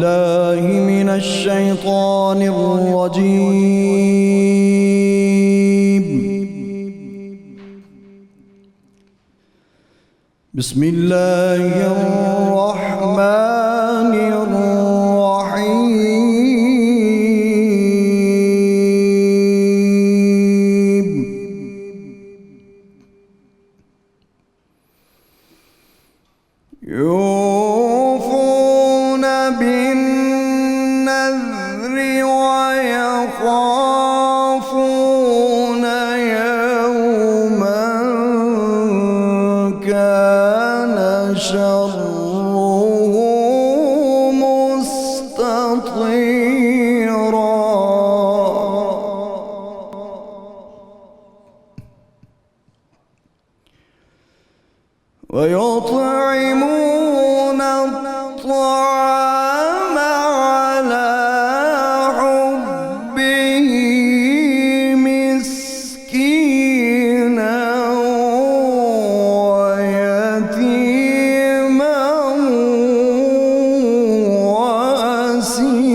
بالله من الشيطان الرجيم. بسم الله الرحمن الرحيم. يوفون بالنذر ويخافون يوما كان شره مستطيرا. ويطعمون الطعام على حبه مسكينا ويتيما وأسيرا.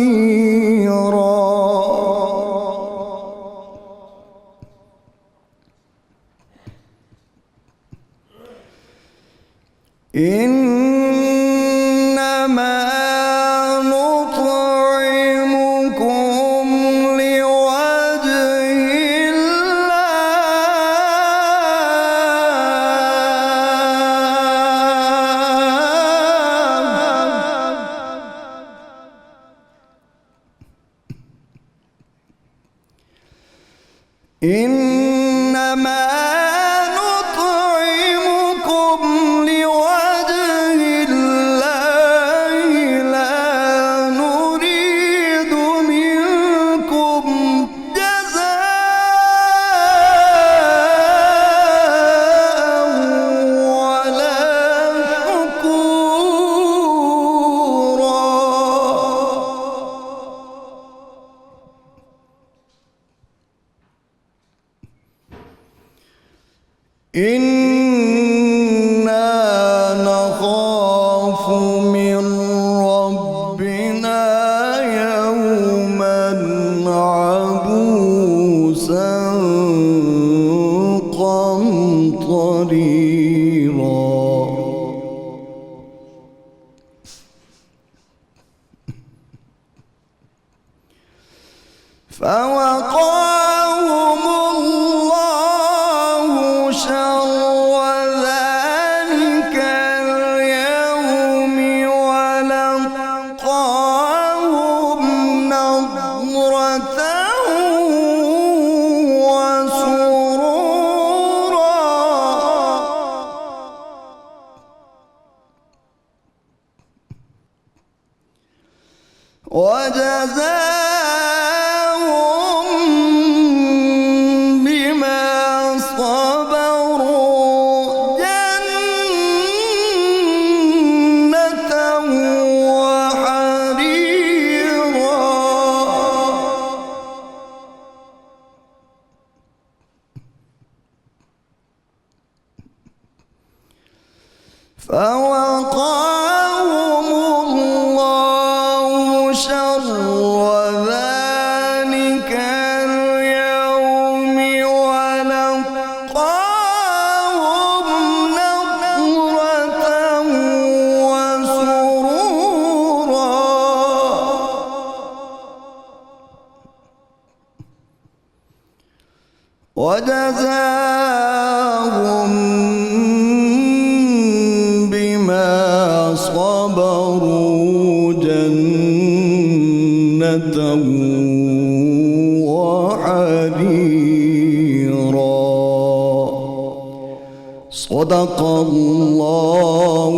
إنما نطعمكم لوجه الله. إنما نطعمكم لوجه الله لا نريد منكم جزاء ولا شكورا. إنا نخاف من ربنا يوما عبوسا قمطريرا. فوقاهم الله شر ذلك اليوم ولقاهم نضرة وسرورا. وجزاهم بما صبروا جنة وحريرا. فوقاهم الله شر ذلك اليوم ولقاهم نضرة وسرورا. وجزاهم بما صبروا جنة وحريرا. صدق الله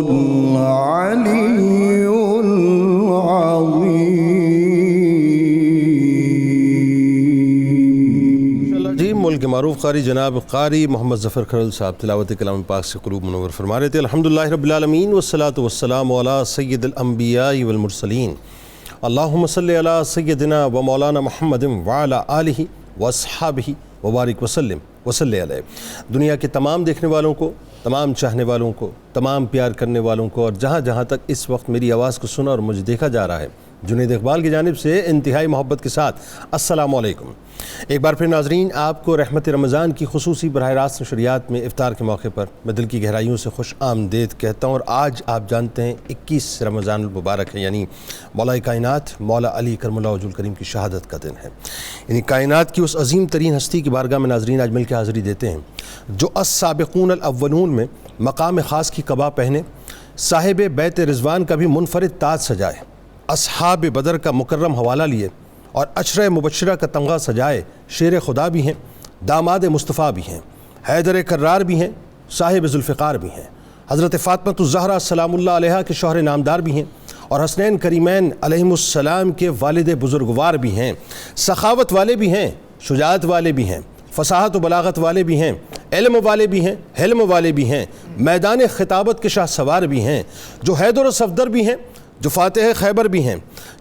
العلي العظيم. جی ملک معروف قاری جناب قاری محمد ظفر کھرل صاحب تلاوت کلام پاک سے قلوب منور فرما رہے تھے. الحمدللہ رب العالمین والصلاة والسلام علی سید الانبیاء والمرسلین. اللہم صلی علی سیدنا و مولانا محمد وعلی آلہ واصحابہ وبارک وسلم وصلی علیہ. دنیا کے تمام دیکھنے والوں کو تمام چاہنے والوں کو، تمام پیار کرنے والوں کو، اور جہاں جہاں تک اس وقت میری آواز کو سنا اور مجھے دیکھا جا رہا ہے، جنید اقبال کی جانب سے انتہائی محبت کے ساتھ السلام علیکم۔ ایک بار پھر ناظرین، آپ کو رحمت رمضان کی خصوصی براہ راست نشریات میں افطار کے موقع پر میں دل کی گہرائیوں سے خوش آمدید کہتا ہوں۔ اور آج آپ جانتے ہیں 21 رمضان المبارک ہے، یعنی مولا کائنات مولا علی کرم اللہ وجہ الکریم کی شہادت کا دن ہے، یعنی کائنات کی اس عظیم ترین ہستی کی بارگاہ میں ناظرین آج مل کے حاضری دیتے ہیں جو السابقون الاولون میں مقام خاص کی قبا پہنے، صاحب بیت رضوان کا بھی منفرد تاج سجائے، اصحاب بدر کا مکرم حوالہ لیے اور عشرہ مبشرہ کا تمغہ سجائے، شیر خدا بھی ہیں، داماد مصطفیٰ بھی ہیں، حیدر کرار بھی ہیں، صاحب ذوالفقار بھی ہیں، حضرت فاطمہ الزہرا سلام اللہ علیہا کے شوہر نامدار بھی ہیں، اور حسنین کریمین علیہم السلام کے والد بزرگوار بھی ہیں، سخاوت والے بھی ہیں، شجاعت والے بھی ہیں، فصاحت و بلاغت والے بھی ہیں، علم والے بھی ہیں، حلم والے بھی ہیں، میدان خطابت کے شاہ سوار بھی ہیں، جو حیدر و صفدر بھی ہیں، جو فاتح خیبر بھی ہیں،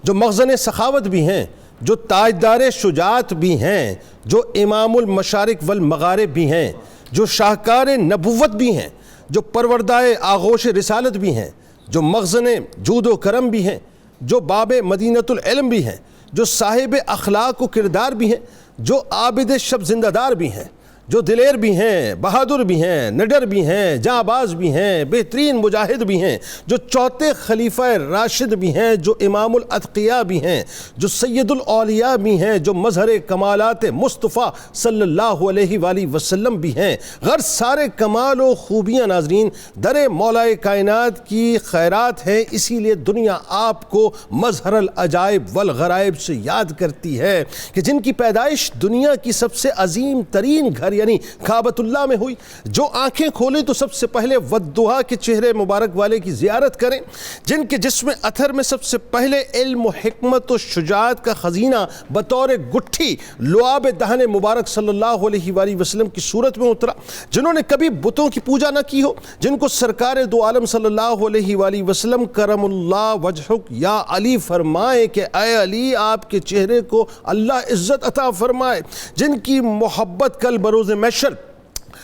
جو مخزن سخاوت بھی ہیں، جو تاجدار شجاعت بھی ہیں، جو امام المشارق والمغارب بھی ہیں، جو شاہکار نبوت بھی ہیں، جو پروردائے آغوش رسالت بھی ہیں، جو مخزن جود و کرم بھی ہیں، جو باب مدینۃ العلم بھی ہیں، جو صاحب اخلاق و کردار بھی ہیں، جو عابد شب زندہ دار بھی ہیں، جو دلیر بھی ہیں، بہادر بھی ہیں، نڈر بھی ہیں، جاں باز بھی ہیں، بہترین مجاہد بھی ہیں، جو چوتھے خلیفہ راشد بھی ہیں، جو امام الاتقیاء بھی ہیں، جو سید الاولیاء بھی ہیں، جو مظہر کمالات مصطفیٰ صلی اللہ علیہ وآلہ وسلم بھی ہیں، غرض سارے کمال و خوبیاں ناظرین در مولا کائنات کی خیرات ہیں، اسی لیے دنیا آپ کو مظہر العجائب والغرائب سے یاد کرتی ہے کہ جن کی پیدائش دنیا کی سب سے عظیم ترین گھر یعنی کعبۃ اللہ میں ہوئی، جو آنکھیں کھولیں تو سب سے پہلے والضحیٰ کے چہرے مبارک والے کی زیارت کریں، جن کے جسم اطہر میں سب سے پہلے علم و حکمت و شجاعت کا خزینہ بطور گٹھی لعاب دہن مبارک صلی اللہ علیہ وآلہ وسلم کی صورت میں اترا، جنہوں نے کبھی بتوں کی پوجا نہ کی ہو، جن کو سرکار دو عالم صلی اللہ علیہ وآلہ وسلم کرم اللہ وجہک یا علی فرمائے کہ اے علی آپ کے چہرے کو اللہ عزت عطا فرمائے، جن کی محبت کل بروز محشر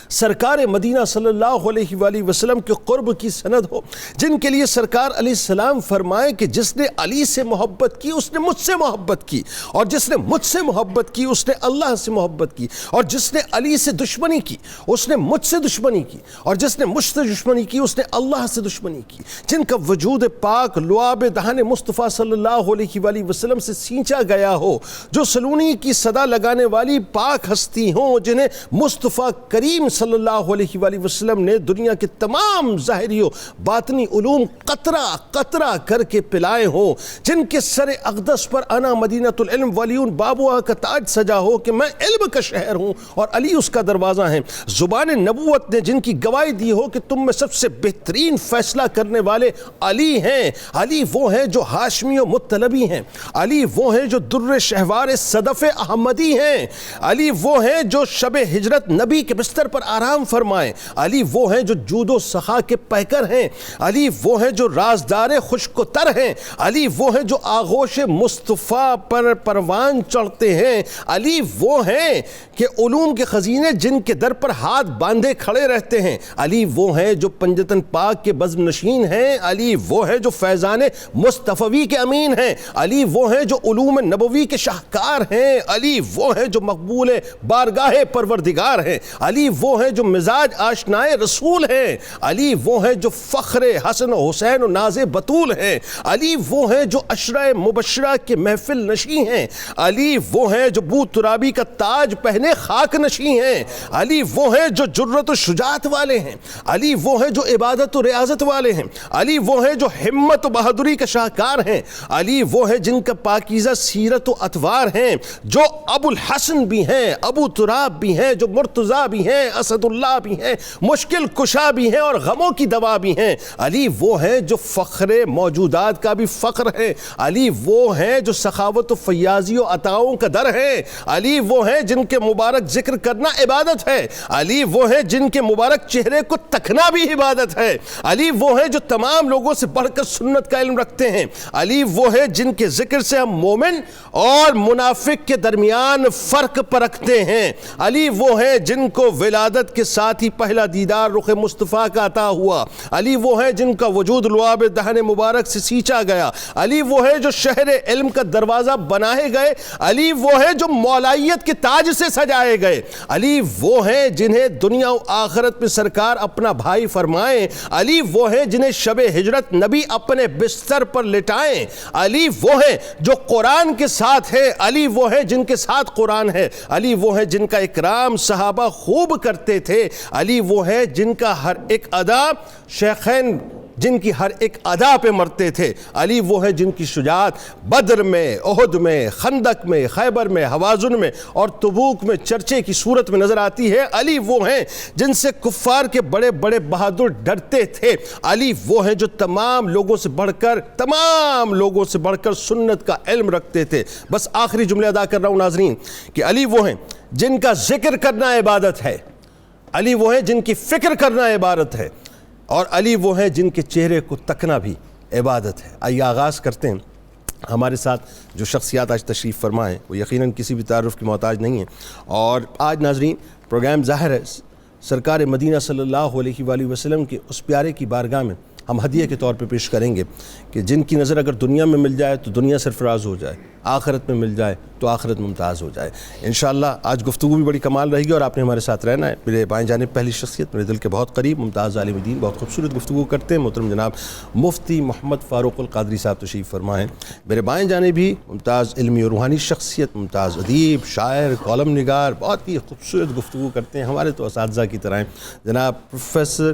سرکار مدینہ صلی اللہ علیہ وآلہ وسلم کے قرب کی سند ہو، جن کے لیے سرکار علیہ السلام فرمائے کہ جس نے علی سے محبت کی اس نے مجھ سے محبت کی، اور جس نے مجھ سے محبت کی اس نے اللہ سے محبت کی، اور جس نے علی سے دشمنی کی اس نے مجھ سے دشمنی کی، اور جس نے مجھ سے دشمنی کی اس نے اللہ سے دشمنی کی، جن کا وجود پاک لعاب دہن مصطفیٰ صلی اللہ علیہ وآلہ وسلم سے سینچا گیا ہو، جو سلونی کی صدا لگانے والی پاک ہستی ہوں، جنہیں مصطفیٰ کریم صلی اللہ علیہ وآلہ وسلم نے دنیا کے تمام ظاہری و باطنی علوم قطرہ قطرہ کر کے پلائے ہوں، جن کے سر اقدس پر انا مدینۃ العلم ولیون بابوہا کا تاج سجا ہو کہ میں علم کا شہر ہوں اور علی اس کا دروازہ ہے، زبان نبوت نے جن کی گواہی دی ہو کہ تم میں سب سے بہترین فیصلہ کرنے والے علی ہیں، علی وہ ہیں جو ہاشمی و مطلبی ہیں، علی وہ ہیں جو در شہوار صدف احمدی ہیں، علی وہ ہیں جو شب ہجرت نبی کے بستر پر آرام فرمائیں، علی وہ ہیں جو جود و سخا کے پیکر ہیں، علی وہ ہیں جو رازدار خشک و تر ہیں، علی وہ ہیں جو آغوش مصطفیٰ پر پروان چڑھتے ہیں، علی وہ ہیں کہ علوم کے خزینے جن کے در پر ہاتھ باندھے کھڑے رہتے ہیں، علی وہ ہیں جو پنجتن پاک کے بزم نشین ہیں، علی وہ ہیں جو فیضان مصطفی کے امین ہیں، علی وہ ہیں جو علوم نبوی کے شاہکار ہیں، علی وہ ہیں جو مقبول بارگاہ پروردگار ہیں، علی وہ ہیں جو مزاج آشنائے رسول ہیں، علی وہ ہیں جو فخر حسن و حسین و ناز بطول ہیں، علی وہ ہیں جو عشرہ مبشرہ کے محفل نشیں ہیں، علی وہ ہیں جو بو ترابی کا تاج پہنے خاک نشیں ہیں، علی وہ ہیں جو جرت و شجاعت والے ہیں، علی وہ ہیں جو عبادت و ریاضت والے ہیں، علی وہ ہیں جو ہمت و بہادری کا شاہکار ہیں، علی وہ ہیں جن کا پاکیزہ سیرت و اطوار ہیں، جو ابو الحسن بھی ہیں، ابو تراب بھی ہیں، جو مرتضیٰ بھی ہیں، اسد اللہ بھی ہیں، مشکل کشا بھی ہیں اور غموں کی دوا بھی ہیں، علی وہ ہیں جو فخر موجودات کا بھی فخر ہیں، علی وہ ہیں جو سخاوت و فیاضی و عطاؤں کا در ہیں، علی وہ ہیں جن کے مبارک ذکر کرنا عبادت ہے، علی وہ ہیں جن کے مبارک چہرے کو تکنا بھی عبادت ہے، علی وہ ہیں جو تمام لوگوں سے بڑھ کر سنت کا علم رکھتے ہیں، علی وہ ہیں جن کے ذکر سے ہم مومن اور منافق کے درمیان فرق پرکھتے ہیں، علی وہ ہیں جن کو ولادت ولادت کے ساتھ ہی پہلا دیدار رخ مصطفیٰ کا عطا ہوا. علی وہ ہیں جن کا وجود لعاب دہن مبارک سے سینچا گیا. علی وہ ہیں جو شہر علم کا دروازہ بنائے گئے. علی وہ ہیں جو مولائیت کے تاج سے سجائے گئے. علی وہ ہیں جنہیں دنیا و آخرت میں سرکار اپنا بھائی فرمائیں. علی وہ ہیں جنہیں شب ہجرت نبی اپنے بستر پر لٹائیں. علی وہ ہیں جو قرآن کے ساتھ ہے. علی وہ ہیں جن کے ساتھ قرآن ہے. علی وہ ہیں جن کا اکرام صحابہ خوب کرتے تھے. علی وہ ہیں جن کا ہر ایک ادا شیخین جن کی ہر ایک ادا پہ مرتے تھے. علی وہ ہیں جن کی شجاعت بدر میں، احد میں، خندق میں، خیبر میں، حوازن میں اور تبوک میں چرچے کی صورت میں نظر آتی ہے. علی وہ ہیں جن سے کفار کے بڑے بڑے بہادر ڈرتے تھے. علی وہ ہیں جو تمام لوگوں سے بڑھ کر سنت کا علم رکھتے تھے. بس آخری جملے ادا کر رہا ہوں ناظرین کہ علی وہ ہیں جن کا ذکر کرنا عبادت ہے. علی وہ ہیں جن کی فکر کرنا عبادت ہے. اور علی وہ ہیں جن کے چہرے کو تکنا بھی عبادت ہے. آئیے آغاز کرتے ہیں. ہمارے ساتھ جو شخصیات آج تشریف فرما ہیں وہ یقیناً کسی بھی تعارف کی محتاج نہیں ہیں. اور آج ناظرین پروگرام ظاہر ہے سرکار مدینہ صلی اللہ علیہ وآلہ وسلم کے اس پیارے کی بارگاہ میں ہم ہدیہ کے طور پہ پیش کریں گے کہ جن کی نظر اگر دنیا میں مل جائے تو دنیا سرفراز ہو جائے، آخرت میں مل جائے تو آخرت ممتاز ہو جائے. انشاءاللہ آج گفتگو بھی بڑی کمال رہے گی اور آپ نے ہمارے ساتھ رہنا ہے. میرے بائیں جانب پہلی شخصیت میرے دل کے بہت قریب ممتاز عالم دین، بہت خوبصورت گفتگو کرتے ہیں، محترم جناب مفتی محمد فاروق القادری صاحب تشریف فرما ہیں. میرے بائیں جانب بھی ممتاز علمی اور روحانی شخصیت، ممتاز ادیب، شاعر، کالم نگار، بہت ہی خوبصورت گفتگو کرتے ہیں، ہمارے تو اساتذہ کی طرح ہیں. جناب پروفیسر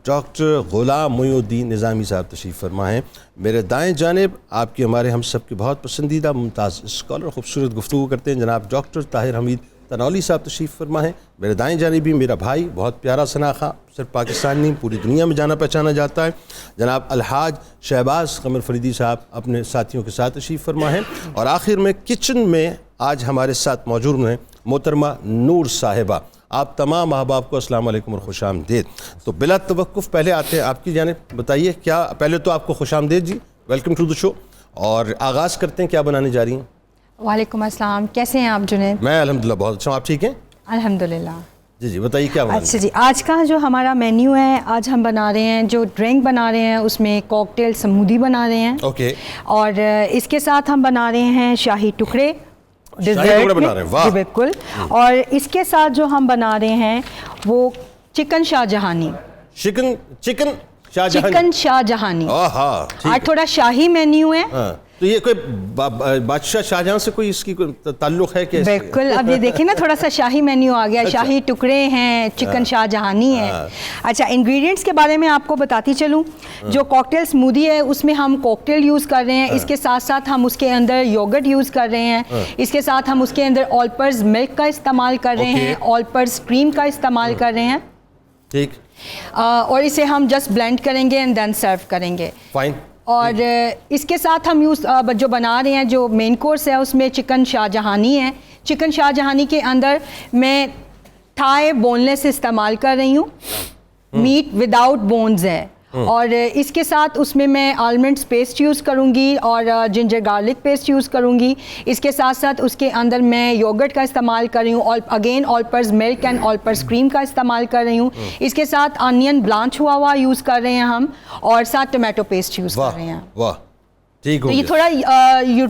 ڈاکٹر غلام محی الدین نظامی صاحب تشریف فرما ہیں. میرے دائیں جانب آپ کی ہمارے ہم سب کے بہت پسندیدہ ممتاز اسکالر خوبصورت گفتگو کرتے ہیں، جناب ڈاکٹر طاہر حمید تنولی صاحب تشریف فرما ہیں. میرے دائیں جانب بھی میرا بھائی، بہت پیارا شناخہ، صرف پاکستان نہیں پوری دنیا میں جانا پہچانا جاتا ہے، جناب الحاج شہباز قمر فریدی صاحب اپنے ساتھیوں کے ساتھ تشریف فرما ہیں. اور آخر میں کچن میں آج ہمارے ساتھ موجود ہیں محترمہ نور صاحبہ. آپ تمام احباب کو السلام علیکم اور خوش آمدید. تو بلا توقف پہلے آتے ہیں آپ کی جانب، بتائیے کیا پہلے تو آپ کو خوش آمدید جی، ویلکم ٹو دی شو. اور آغاز کرتے ہیں، کیا بنانے جا رہی ہیں؟ وعلیکم السلام، کیسے ہیں آپ جنید؟ میں الحمدللہ بہت اچھا ہوں، آپ ٹھیک ہیں؟ الحمدللہ. جی بتائیے کیا بنانے. اچھا جی، آج کا جو ہمارا مینیو ہے، آج ہم بنا رہے ہیں جو ڈرنک بنا رہے ہیں اس میں کاکٹیل سمودی بنا رہے ہیں. اوکے. اور اس کے ساتھ ہم بنا رہے ہیں شاہی ٹکڑے ڈیزرٹ بنا رہے ہیں، واہ. جی بالکل. اور اس کے ساتھ جو ہم بنا رہے ہیں وہ چکن شاہ جہانی. چکن شاہ جہانی. آج تھوڑا شاہی مینیو ہے. تو یہ کوئی بادشاہ شاہجہاں سے کوئی اس کی تعلق ہے کہ؟ بالکل. اب یہ دیکھیں نا تھوڑا سا شاہی مینیو آ گیا. شاہی ٹکڑے ہیں، چکن شاہ جہانی ہے. اچھا، انگریڈینٹس کے بارے میں آپ کو بتاتی چلوں. جو کاکٹیل سمودی ہے اس میں ہم کاکٹیل یوز کر رہے ہیں. اس کے ساتھ ساتھ ہم اس کے اندر یوگرٹ یوز کر رہے ہیں. اس کے ساتھ ہم اس کے اندر آل پرز ملک کا استعمال کر رہے ہیں، آل پرز کریم کا استعمال کر رہے ہیں. ٹھیک. اور اسے ہم جسٹ بلینڈ کریں گے اینڈ دین سرو کریں گے. فائن. اور اس کے ساتھ ہم جو بنا رہے ہیں جو مین کورس ہے اس میں چکن شاہ جہانی ہے. چکن شاہ جہانی کے اندر میں تھائے بون لیس استعمال کر رہی ہوں، میٹ وداؤٹ بونز ہے. اور اس کے ساتھ اس میں آلمنڈس پیسٹ یوز کروں گی اور جنجر گارلک پیسٹ یوز کروں گی. اس کے ساتھ ساتھ اس کے اندر میں یوگرٹ کا استعمال کر رہی ہوں، again all پرز Malik and all پرز کریم کا استعمال کر رہی ہوں. اس کے ساتھ آنین بلانچ ہوا یوز کر رہے ہیں ہم، اور ساتھ ٹمیٹو پیسٹ یوز کر رہے ہیں. واہ، تو یہ تھوڑا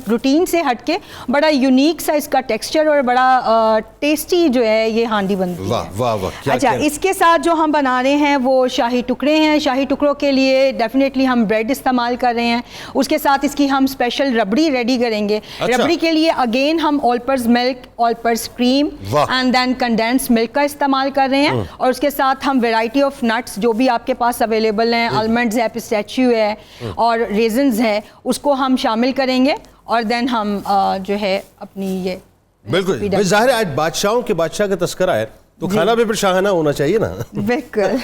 روٹین سے ہٹ کے بڑا یونیک سا اس کا ٹیکسچر اور بڑا ٹیسٹی جو ہے یہ ہانڈی بنتی ہے. اچھا، اس کے ساتھ جو ہم بنا رہے ہیں وہ شاہی ٹکڑے ہیں. شاہی ٹکڑوں کے لیے ڈیفینیٹلی ہم بریڈ استعمال کر رہے ہیں. اس کے ساتھ اس کی ہم اسپیشل ربڑی ریڈی کریں گے. ربڑی کے لیے اگین ہم آل پرز ملک، آل پرز کریم اینڈ دین کنڈینس ملک کا استعمال کر رہے ہیں. اور اس کے ساتھ ہم ویرائٹی آف نٹس جو بھی آپ کے پاس اویلیبل ہیں، آلمنڈز ہے، پسٹیچیو ہے اور ریزنز ہے، اس کو ہم شامل کریں گے. اور دین ہم جو ہے اپنی یہ بالکل ظاہر ہے آج بادشاہوں کے بادشاہ کا تذکرہ ہے تو کھانا بھی پھر شاہانہ ہونا چاہیے نا. بالکل.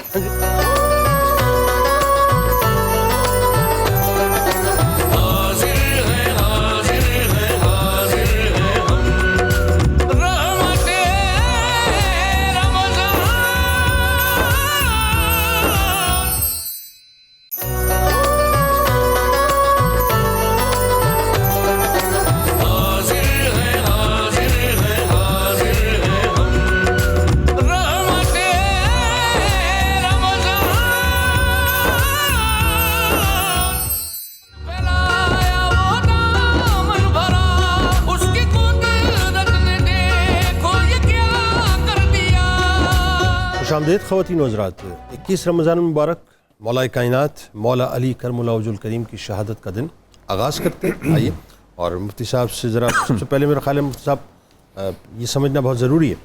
خوش آمدید خواتین و حضرات. 21 رمضان المبارک مولا کائنات مولا علی کرم اللہ وجہ الکریم کی شہادت کا دن آغاز کرتے ہیں. آئیے اور مفتی صاحب سے ذرا سب سے پہلے میرا خیال ہے مفتی صاحب یہ سمجھنا بہت ضروری ہے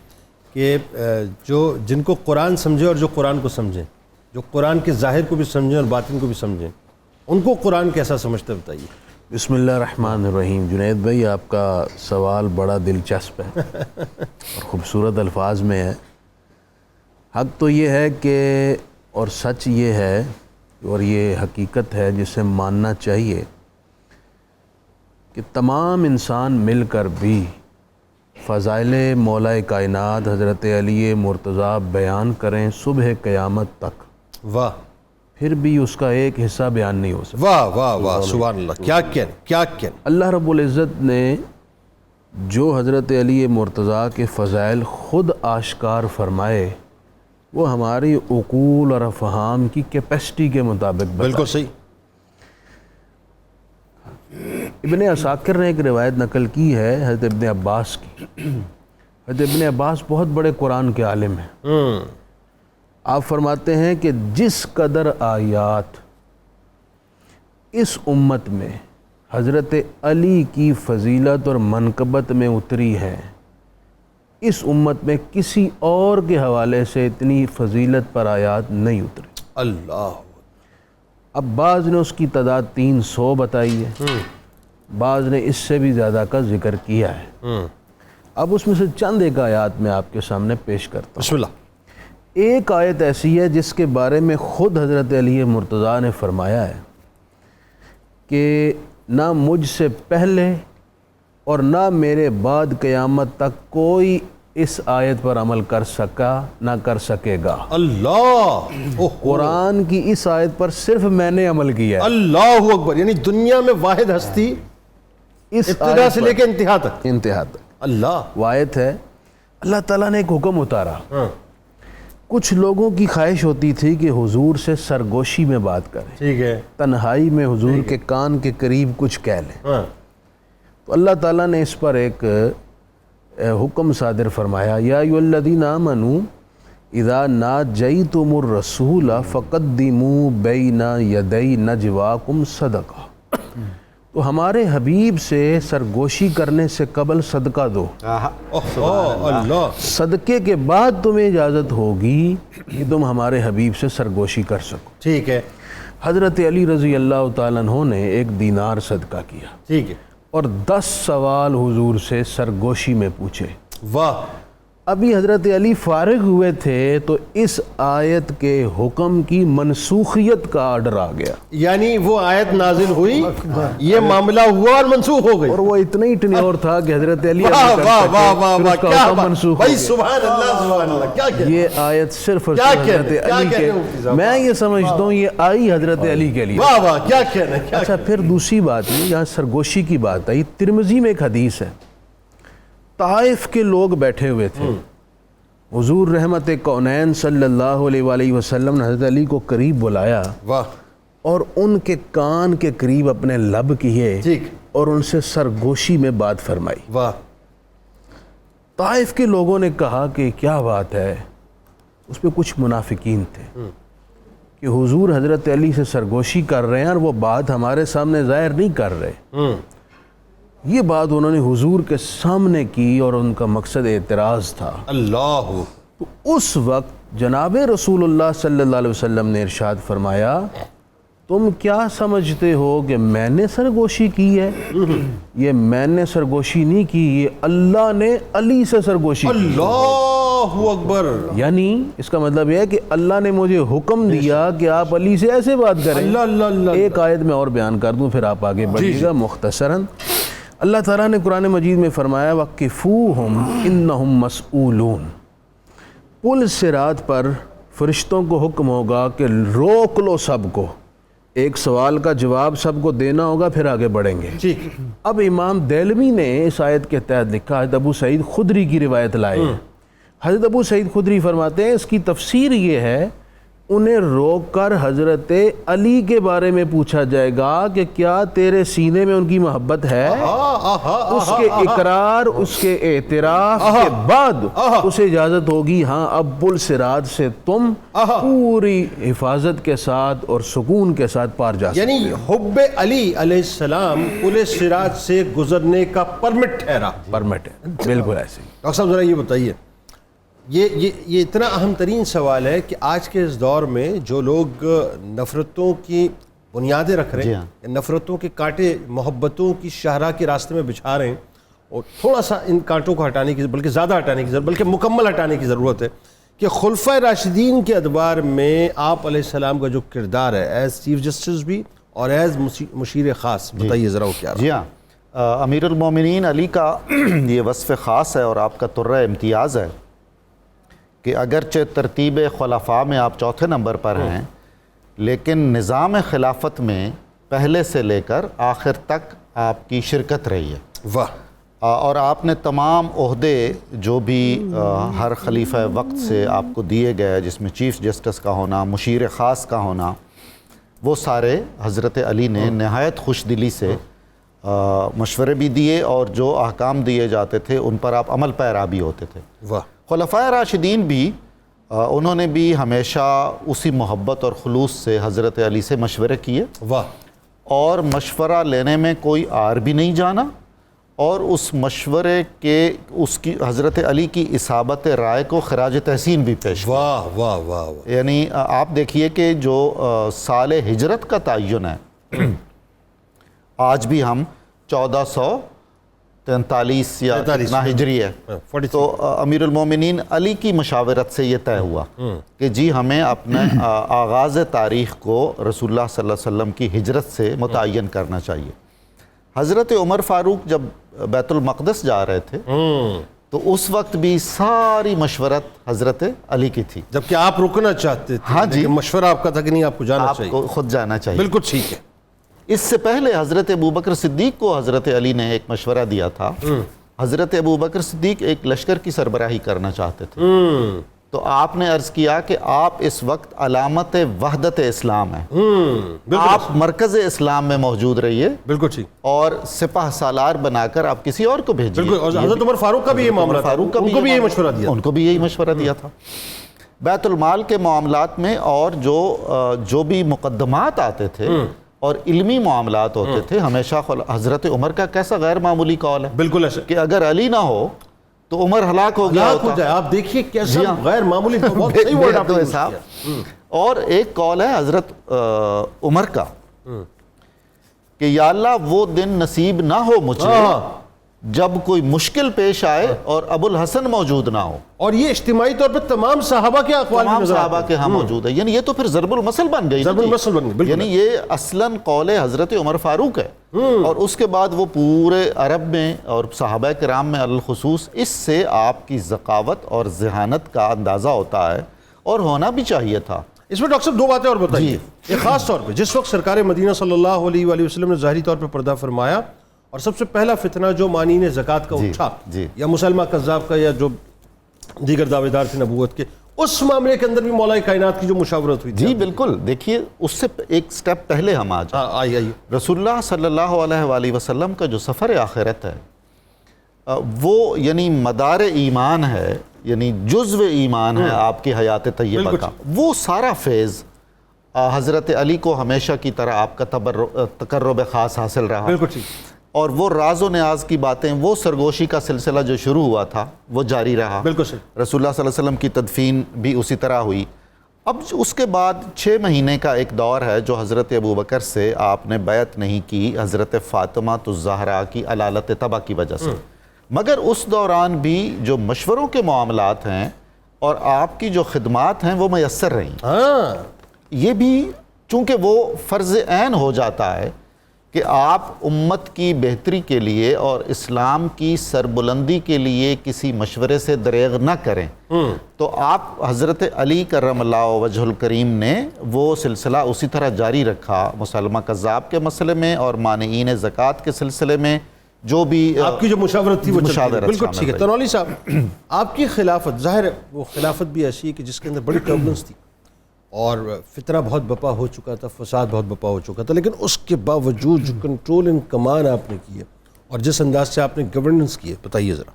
کہ جن کو قرآن سمجھے اور جو قرآن کو سمجھیں، جو قرآن کے ظاہر کو بھی سمجھیں اور باطن کو بھی سمجھیں، ان کو قرآن کیسا سمجھتے بتائیے. بسم اللہ الرحمن الرحیم. جنید بھائی آپ کا سوال بڑا دلچسپ ہے اور خوبصورت الفاظ میں ہے. حق تو یہ ہے کہ اور سچ یہ ہے اور یہ حقیقت ہے جسے ماننا چاہیے کہ تمام انسان مل کر بھی فضائل مولا کائنات حضرت علی مرتضیٰ بیان کریں صبح قیامت تک، واہ، پھر بھی اس کا ایک حصہ بیان نہیں ہو سکتا. واہ واہ واہ، سبحان اللہ. کیا کہنے. اللہ رب العزت نے جو حضرت علی مرتضیٰ کے فضائل خود آشکار فرمائے وہ ہماری عقول اور افہام کی کیپیسٹی کے مطابق بتائے. بالکل صحیح. ابن عساکر نے ایک روایت نقل کی ہے حضرت ابن عباس کی. حضرت ابن عباس بہت بڑے قرآن کے عالم ہیں. آپ فرماتے ہیں کہ جس قدر آیات اس امت میں حضرت علی کی فضیلت اور منقبت میں اتری ہے، اس امت میں کسی اور کے حوالے سے اتنی فضیلت پر آیات نہیں اتری. اللہ. اب بعض نے اس کی تعداد 300 بتائی ہے، بعض نے اس سے بھی زیادہ کا ذکر کیا ہے. اب اس میں سے چند ایک آیات میں آپ کے سامنے پیش کرتا ہوں. بسم اللہ. ایک آیت ایسی ہے جس کے بارے میں خود حضرت علی مرتضیٰ نے فرمایا ہے کہ نہ مجھ سے پہلے اور نہ میرے بعد قیامت تک کوئی اس آیت پر عمل کر سکا نہ کر سکے گا. اللہ. قرآن کی اس آیت پر صرف میں نے عمل کیا ہے. اللہ اکبر. یعنی دنیا میں واحد ہستی اس ابتدا سے لے کے انتہا تک. انتہا تک. اللہ. وہ آیت ہے اللہ تعالیٰ نے ایک حکم اتارا. کچھ لوگوں کی خواہش ہوتی تھی کہ حضور سے سرگوشی میں بات کریں، ٹھیک ہے، تنہائی میں حضور کے کان کے قریب کچھ کہہ لیں. تو اللہ تعالیٰ نے اس پر ایک حکم صادر فرمایا، یا ایھا الذین آمنوا اذا ناجیتم الرسول فقدموا بین یدی نجواکم صدقہ. تو ہمارے حبیب سے سرگوشی کرنے سے قبل صدقہ دو، اللہ. صدقے کے بعد تمہیں اجازت ہوگی کہ تم ہمارے حبیب سے سرگوشی کر سکو. ٹھیک ہے. حضرت علی رضی اللہ تعالیٰ عنہ نے ایک دینار صدقہ کیا ٹھیک ہے. اور 10 سوال حضور سے سرگوشی میں پوچھے. واہ. ابھی حضرت علی فارغ ہوئے تھے تو اس آیت کے حکم کی منسوخیت کا آرڈر آ گیا. یعنی وہ آیت نازل ہوئی، یہ معاملہ ہوا اور منسوخ ہو گئی. اور وہ اتنا ہی ٹنیور تھا کہ حضرت علی واہ واہ واہ واہ واہ، کیا منسوخ بھائی، سبحان اللہ سبحان اللہ. کیا کہہ یہ آیت صرف حضرت علی کے، میں یہ سمجھتا ہوں یہ آئی حضرت علی کے لیے. واہ واہ، کیا کہنا. اچھا، پھر دوسری بات یہ یہاں سرگوشی کی بات آئی. ترمذی میں ایک حدیث ہے، طائف کے لوگ بیٹھے ہوئے تھے، حضور رحمت کونین صلی اللہ علیہ وآلہ وسلم نے حضرت علی کو قریب بلایا. واہ. اور ان کے کان کے قریب اپنے لب کیے اور ان سے سرگوشی میں بات فرمائی. واہ. طائف کے لوگوں نے کہا کہ کیا بات ہے. اس پہ کچھ منافقین تھے کہ حضور حضرت علی سے سرگوشی کر رہے ہیں اور وہ بات ہمارے سامنے ظاہر نہیں کر رہے. یہ بات انہوں نے حضور کے سامنے کی اور ان کا مقصد اعتراض تھا. اللہ. تو اس وقت جناب رسول اللہ صلی اللہ علیہ وسلم نے ارشاد فرمایا، تم کیا سمجھتے ہو کہ میں نے سرگوشی کی ہے؟ یہ میں نے سرگوشی نہیں کی، یہ اللہ نے علی سے سرگوشی کی. اللہ اکبر. یعنی اس کا مطلب یہ ہے کہ اللہ نے مجھے حکم دیا کہ آپ علی سے ایسے بات کریں. اللہ اللہ اللہ. ایک آیت میں اور بیان کر دوں پھر آپ آگے بڑھیے گا. مختصراً اللہ تعالیٰ نے قرآن مجید میں فرمایا، وَقِفُوهُمْ إِنَّهُمْ مَسْئُولُونَ. پل صراط پر فرشتوں کو حکم ہوگا کہ روک لو سب کو، ایک سوال کا جواب سب کو دینا ہوگا، پھر آگے بڑھیں گے. ٹھیک. اب امام دہلوی نے اس آیت کے تحت لکھا، حضرت ابو سعید خدری کی روایت لائے ہیں. حضرت ابو سعید خدری فرماتے ہیں اس کی تفسیر یہ ہے انہیں روک کر حضرت علی کے بارے میں پوچھا جائے گا کہ کیا تیرے سینے میں ان کی محبت ہے؟ اس کے اقرار، اس کے اعتراف کے بعد اسے اجازت ہوگی ہاں اب پل صراط سے تم پوری حفاظت کے ساتھ اور سکون کے ساتھ پار جا سکتے۔ یعنی حب علی علیہ السلام پل صراط سے گزرنے کا پرمٹ ٹھہرا، پرمٹ ہے، بالکل ایسے ہی۔ ڈاکٹر صاحب ذرا یہ بتائیے، یہ اتنا اہم ترین سوال ہے کہ آج کے اس دور میں جو لوگ نفرتوں کی بنیادیں رکھ رہے ہیں، نفرتوں کے کانٹے محبتوں کی شاہراہ کے راستے میں بچھا رہے ہیں، اور تھوڑا سا ان کانٹوں کو ہٹانے کی، بلکہ زیادہ ہٹانے کی ضرورت، بلکہ مکمل ہٹانے کی ضرورت ہے کہ خلفائے راشدین کے ادوار میں آپ علیہ السلام کا جو کردار ہے ایز چیف جسٹس بھی اور ایز مشیر خاص، بتائیے ذرا وہ کیا رہا؟ جی ہاں، امیر المومنین علی کا یہ وصف خاص ہے اور آپ کا طرہ امتیاز ہے کہ اگرچہ ترتیب خلفاء میں آپ چوتھے نمبر پر ہیں، لیکن نظام خلافت میں پہلے سے لے کر آخر تک آپ کی شرکت رہی ہے۔ واہ! اور آپ نے تمام عہدے جو بھی ہر خلیفہ وقت سے آپ کو دیے گئے، جس میں چیف جسٹس کا ہونا، مشیر خاص کا ہونا، وہ سارے حضرت علی نے نہایت خوش دلی سے مشورے بھی دیے، اور جو احکام دیے جاتے تھے ان پر آپ عمل پیرا بھی ہوتے تھے۔ واہ! خلفائے راشدین بھی انہوں نے بھی ہمیشہ اسی محبت اور خلوص سے حضرت علی سے مشورے کیے، واہ! اور مشورہ لینے میں کوئی عار بھی نہیں جانا، اور اس مشورے کے اس کی حضرت علی کی اصابت رائے کو خراج تحسین بھی پیش کیا۔ واہ واہ واہ واہ! یعنی آپ دیکھیے کہ جو سال ہجرت کا تعین ہے، آج بھی ہم 1443 یا اتنا ہجری ہے، تو امیر المومنین علی کی مشاورت سے یہ طے ہوا کہ جی ہمیں اپنے آغاز تاریخ کو رسول اللہ صلی اللہ علیہ وسلم کی ہجرت سے متعین کرنا چاہیے۔ حضرت عمر فاروق جب بیت المقدس جا رہے تھے تو اس وقت بھی ساری مشورت حضرت علی کی تھی، جبکہ آپ رکنا چاہتے تھے، ہاں جی، لیکن مشورہ آپ کا تھا کہ نہیں آپ کو جانا آپ چاہیے، کو خود جانا چاہیے۔ بالکل ٹھیک ہے۔ اس سے پہلے حضرت ابوبکر صدیق کو حضرت علی نے ایک مشورہ دیا تھا۔ حضرت ابوبکر صدیق ایک لشکر کی سربراہی کرنا چاہتے تھے، تو آپ نے عرض کیا کہ آپ اس وقت علامت وحدت اسلام ہیں، آپ مرکز اسلام میں موجود رہیے، بالکل ٹھیک، اور سپہ سالار بنا کر آپ کسی اور کو بھیجیے۔ بالکل، اور حضرت عمر فاروق کا بھی یہ معاملہ تھا، فاروق کا ان کو بھی یہی مشورہ دیا، ان کو بھی یہی مشورہ دیا تھا۔ بیت المال کے معاملات میں اور جو بھی مقدمات آتے تھے اور علمی معاملات ہوتے تھے، ہمیشہ حضرت عمر کا کیسا غیر معمولی قول ہے، بالکل ایسا کہ اگر علی نہ ہو تو عمر ہلاک ہو گیا ہوتا۔ جائے۔ آپ دیکھیے کیسا جی ہاں، غیر معمولی، بہت صحیح ورڈ آپ نے یوز کیا۔ اور ایک قول ہے حضرت عمر کا کہ یا اللہ وہ دن نصیب نہ ہو مجھے جب کوئی مشکل پیش آئے اور ابو الحسن موجود نہ ہو، اور یہ اجتماعی طور پر تمام صحابہ کے اقوال میں تمام نظر صحابہ آتے کے ہاں موجود ہے۔ یعنی یہ تو پھر ضرب المثل بن گئی، ضرب المثل بن گئی، بالکل۔ یعنی یہ اصلاً قول حضرت عمر فاروق ہے، اور اس کے بعد وہ پورے عرب میں اور صحابہ کرام میں الخصوص اس سے آپ کی ذکاوت اور ذہانت کا اندازہ ہوتا ہے، اور ہونا بھی چاہیے تھا۔ اس میں ڈاکٹر صاحب دو باتیں اور بتائیے۔ ایک خاص طور پہ جس وقت سرکار مدینہ صلی اللہ علیہ وآلہ وسلم نے ظاہری طور پہ پردہ فرمایا، اور سب سے پہلا فتنہ جو مانین زکوٰۃ کا اٹھا، یا مسلمہ کذاب کا یا جو دیگر دعوے دار تھے نبوت کے، اس معاملے کے اندر بھی مولا کائنات کی جو مشاورت ہوئی تھی۔ جی بالکل، دیکھیے اس سے ایک سٹیپ پہلے ہم آئیے رسول اللہ صلی اللہ علیہ وآلہ وسلم کا جو سفر آخرت ہے، وہ یعنی مدار ایمان ہے، یعنی جزو ایمان ہے آپ کی حیات طیبہ کا۔ وہ سارا فیض حضرت علی کو ہمیشہ کی طرح آپ کا تقرب خاص حاصل رہا، بالکل ٹھیک، اور وہ راز و نیاز کی باتیں، وہ سرگوشی کا سلسلہ جو شروع ہوا تھا وہ جاری رہا۔ بالکل صحیح۔ رسول اللہ صلی اللہ علیہ وسلم کی تدفین بھی اسی طرح ہوئی۔ اب اس کے بعد 6 مہینے کا ایک دور ہے جو حضرت ابوبکر سے آپ نے بیعت نہیں کی، حضرت فاطمہ الزہرا کی علالت طبع کی وجہ سے، مگر اس دوران بھی جو مشوروں کے معاملات ہیں اور آپ کی جو خدمات ہیں وہ میسر رہیں۔ یہ بھی چونکہ وہ فرض عین ہو جاتا ہے کہ آپ امت کی بہتری کے لیے اور اسلام کی سربلندی کے لیے کسی مشورے سے دریغ نہ کریں، تو آپ حضرت علی کرم اللہ وجہ الکریم نے وہ سلسلہ اسی طرح جاری رکھا، مسلمہ کذاب کے مسئلے میں اور مانعین زکوٰۃ کے سلسلے میں جو بھی آپ کی جو مشاورت تھی وہ مشاورت بالکل ٹھیک ہے۔ تنولی صاحب، آپ کی خلافت، ظاہر ہے وہ خلافت بھی ایسی ہے کہ جس کے اندر بڑی ٹربلنس تھی، اور فتنہ بہت بپا ہو چکا تھا، فساد بہت بپا ہو چکا تھا، لیکن اس کے باوجود جو کنٹرول ان کمان آپ نے کی ہے اور جس انداز سے آپ نے گورننس کی ہے، بتائیے ذرا۔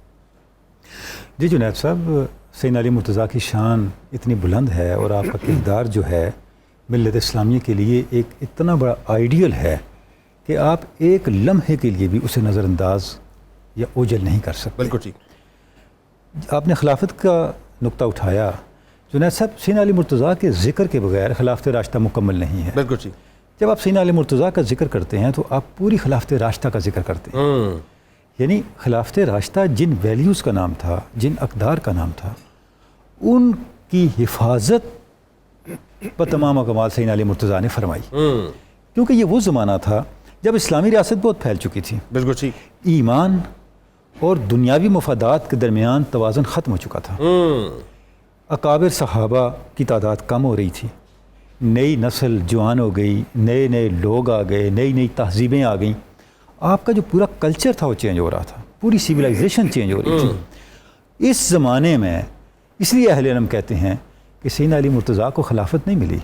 جی جنید صاحب، سیدنا علی مرتضیٰ کی شان اتنی بلند ہے اور آپ کا کردار جو ہے ملت اسلامیہ کے لیے ایک اتنا بڑا آئیڈیل ہے کہ آپ ایک لمحے کے لیے بھی اسے نظر انداز یا اوجھل نہیں کر سکتے۔ بالکل ٹھیک۔ آپ نے خلافت کا نقطہ اٹھایا، جنید صاحب سیدنا علی مرتضیٰ کے ذکر کے بغیر خلافت راشدہ مکمل نہیں ہے۔ بالکل ٹھیک۔ جب آپ سیدنا علی مرتضیٰ کا ذکر کرتے ہیں تو آپ پوری خلافت راشدہ کا ذکر کرتے ہیں، یعنی خلافت راشدہ جن ویلیوز کا نام تھا، جن اقدار کا نام تھا، ان کی حفاظت پر تمام کمال سیدنا علی مرتضیٰ نے فرمائی، کیونکہ یہ وہ زمانہ تھا جب اسلامی ریاست بہت پھیل چکی تھی، بالکل ٹھیک، ایمان اور دنیاوی مفادات کے درمیان توازن ختم ہو چکا تھا، اکابر صحابہ کی تعداد کم ہو رہی تھی، نئی نسل جوان ہو گئی، نئے نئے لوگ آ گئے، نئی نئی تہذیبیں آ گئیں، آپ کا جو پورا کلچر تھا وہ چینج ہو رہا تھا، پوری سویلائزیشن چینج ہو رہی تھی۔ اس زمانے میں اس لیے اہل علم کہتے ہیں کہ سیدنا علی مرتضیٰ کو خلافت نہیں ملی،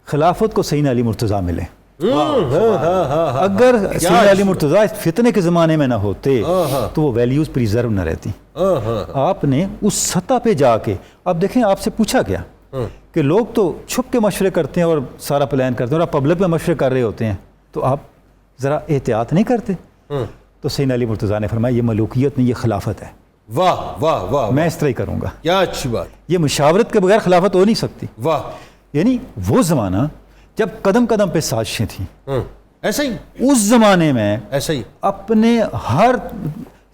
خلافت کو سیدنا علی مرتضیٰ ملے۔ اگر سیدنا علی مرتضیٰ اس فتنے کے زمانے میں نہ ہوتے تو وہ ویلیوز پریزرو نہ رہتی۔ آپ نے اس سطح پہ جا کے، اب دیکھیں آپ سے پوچھا گیا کہ لوگ تو چھپ کے مشورے کرتے ہیں اور سارا پلان کرتے ہیں اور آپ پبلک میں مشورے کر رہے ہوتے ہیں، تو آپ ذرا احتیاط نہیں کرتے؟ تو سیدنا علی مرتضیٰ نے فرمایا یہ ملوکیت نہیں، یہ خلافت ہے، واہ واہ واہ، میں اس طرح ہی کروں گا، کیا اچھی بات، یہ مشاورت کے بغیر خلافت ہو نہیں سکتی۔ واہ، یعنی وہ زمانہ جب قدم قدم پہ سازشیں تھیں، ایسا ہی، اس زمانے میں ایسا ہی، اپنے ہر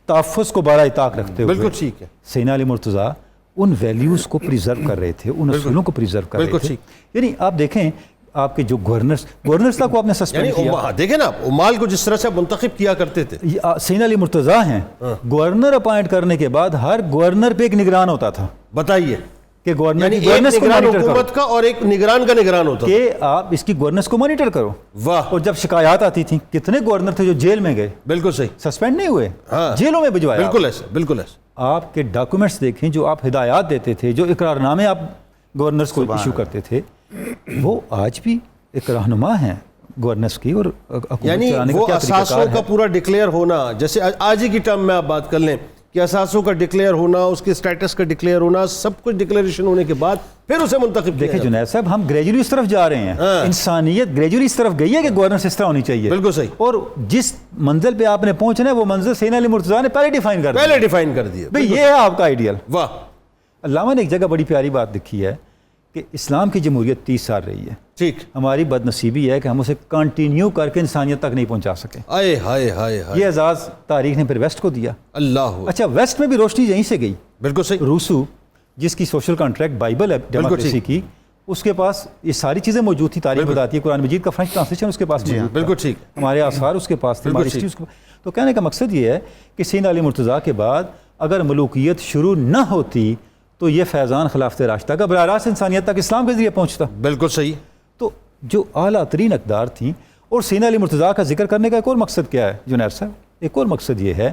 تحفظ کو بالائے طاق رکھتے ہوئے بالکل ٹھیک ہے، سیدنا علی مرتضیٰ ان ویلیوز کو پریزرو کر رہے تھے، ان اصولوں کو پریزرو کر رہے تھے۔ یعنی آپ دیکھیں آپ کے جو گورنرز تک کو آپ نے سسپینڈ کیا، دیکھیں نا عمال کو جس طرح سے منتخب کیا کرتے تھے، سیدنا علی مرتضیٰ ہیں، گورنر اپائنٹ کرنے کے بعد ہر گورنر پہ ایک نگران ہوتا تھا، بتائیے کہ گورنر یعنی کی گورننس کو مانیٹر کرو، حکومت کا اور ایک نگران کا نگران ہوتا کہ آپ اس کی گورننس کو مانیٹر کرو۔ واہ، اور جب شکایات آتی تھیں، کتنے گورنر تھے جو جیل میں گئے، بالکل صحیح، سسپینڈ نہیں ہوئے، ہاں، جیلوں میں بھجوایا۔ بالکل ایسا، بالکل ایسا۔ آپ کے ڈاکومنٹس دیکھیں جو آپ ہدایات دیتے تھے، جو اقرار نامے آپ گورنرز کو ایشو کرتے تھے، وہ آج بھی ایک رہنما ہیں گورنرز کی، اور حکومت یعنی چلانے وہ کا کیا طریقہ اثاثوں کار کا ہے۔ پورا ڈکلیئر ہونا، جیسے آج ہی کی ٹرم میں آپ بات کر لیں کہ اثاثوں کا ڈکلیئر ہونا، اس کے سٹیٹس کا ڈکلیئر ہونا، سب کچھ ڈکلیریشن ہونے کے بعد پھر اسے منتخب کیا دیکھیں جاتا ہے۔ جنید صاحب، ہم گریجولی اس طرف جا رہے ہیں، انسانیت گریجولی اس طرف گئی ہے کہ گورننس اس طرح ہونی چاہیے، بالکل صحیح، اور جس منزل پہ آپ نے پہنچنا ہے وہ منزل سیدنا علی مرتضیٰ نے پہلے ڈیفائن کر دیا، پہلے ڈیفائن کر دیا، بھئی یہ ہے آپ کا آئیڈیل۔ واہ، علامہ نے ایک جگہ بڑی پیاری بات لکھی ہے کہ اسلام کی جمہوریت 30 سال رہی ہے، ٹھیک، ہماری بد نصیبی ہے کہ ہم اسے کنٹینیو کر کے انسانیت تک نہیں پہنچا سکے۔ آئے ہائے ہائے ہائے، یہ اعزاز تاریخ نے پھر ویسٹ کو دیا۔ اللہ، اچھا، ویسٹ میں بھی روشنی یہیں سے گئی، بالکل صحیح، روسو جس کی سوشل کانٹریکٹ بائبل ہے ڈیموکریسی کی، اس کے پاس یہ ساری چیزیں موجود تھی، تاریخ بتاتی ہے، قرآن مجید کا فرینچ ٹرانسلیشن اس کے پاس موجود تھا، بالکل ٹھیک، ہمارے آثار اس کے پاس تھے، ہماری ہسٹری اس کے پاس۔ تو کہنے کا مقصد یہ ہے کہ سیدنا علی مرتضیٰ کے بعد اگر ملوکیت شروع نہ ہوتی تو یہ فیضان خلافت راشدہ کا براہ راست انسانیت تک اسلام کے ذریعے پہنچتا۔ بالکل صحیح۔ تو جو اعلیٰ ترین اقدار تھیں، اور سیدنا علی مرتضیٰ کا ذکر کرنے کا ایک اور مقصد کیا ہے جنید صاحب؟ ایک اور مقصد یہ ہے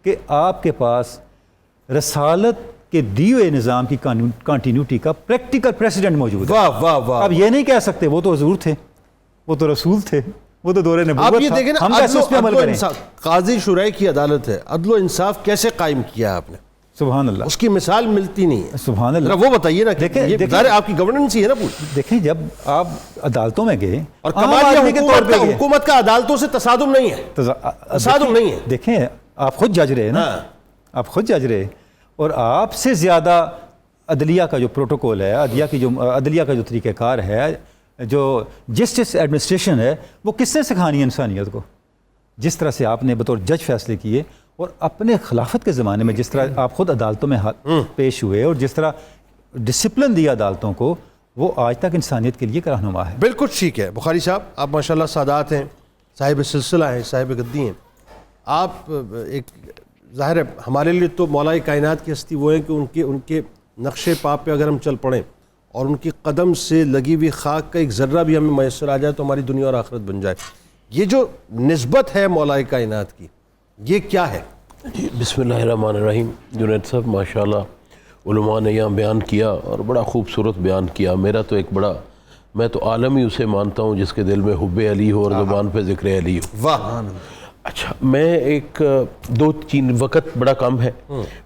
کہ آپ کے پاس رسالت کے دیے ہوئے نظام کی کنٹینیوٹی کا پریکٹیکل پریسیڈنٹ موجود ہے۔ واہ واہ واہ، اب یہ نہیں کہہ سکتے وہ تو حضور تھے، وہ تو رسول تھے، وہ تو دور نبوت آپ یہ تھا، دیکھیں نا، ہم کیسے اس پہ عمل کریں؟ قاضی شورائے کی عدالت ہے، عدل و انصاف کیسے قائم کیا آپ نے؟ سبحان اللہ، اس کی مثال ملتی نہیں ہے، سبحان اللہ۔ وہ بتائیے نا، یہ ظاہر آپ کی گورننس ہی ہے نا پوری۔ دیکھیں جب آپ عدالتوں میں گئے اور عام کمال آدمی کے طور پہ گئے، حکومت کا عدالتوں سے تصادم نہیں ہے، تصادم نہیں ہے۔ دیکھیں آپ خود جج رہے ہیں نا، آپ خود جج رہے، اور آپ سے زیادہ عدلیہ کا جو پروٹوکول ہے، عدلیہ کا جو طریقہ کار ہے، جو جسٹس ایڈمنسٹریشن ہے، وہ کس نے سکھانی ہے انسانیت کو؟ جس طرح سے آپ نے بطور جج فیصلے کیے، اور اپنے خلافت کے زمانے میں جس طرح آپ خود عدالتوں میں پیش ہوئے اور جس طرح ڈسپلن دیا عدالتوں کو، وہ آج تک انسانیت کے لیے ایک رہنما ہے۔ بالکل ٹھیک ہے بخاری صاحب، آپ ماشاءاللہ سادات ہیں، صاحب سلسلہ ہیں، صاحب گدی ہیں، آپ ایک ظاہر ہے ہمارے لیے تو مولا کائنات کی ہستی وہ ہیں کہ ان کے نقش پا پہ اگر ہم چل پڑیں اور ان کی قدم سے لگی ہوئی خاک کا ایک ذرہ بھی ہمیں میسر آ جائے تو ہماری دنیا اور آخرت بن جائے۔ یہ جو نسبت ہے مولا کائنات کی، یہ کیا ہے؟ جی بسم اللہ الرحمن الرحیم۔ جنید صاحب ماشاءاللہ علماء نے یہاں بیان کیا اور بڑا خوبصورت بیان کیا۔ میرا تو ایک بڑا میں تو عالم ہی اسے مانتا ہوں جس کے دل میں حب علی ہو اور زبان پہ ذکر علی ہو. واہ. اچھا میں ایک دو تین وقت بڑا کم ہے.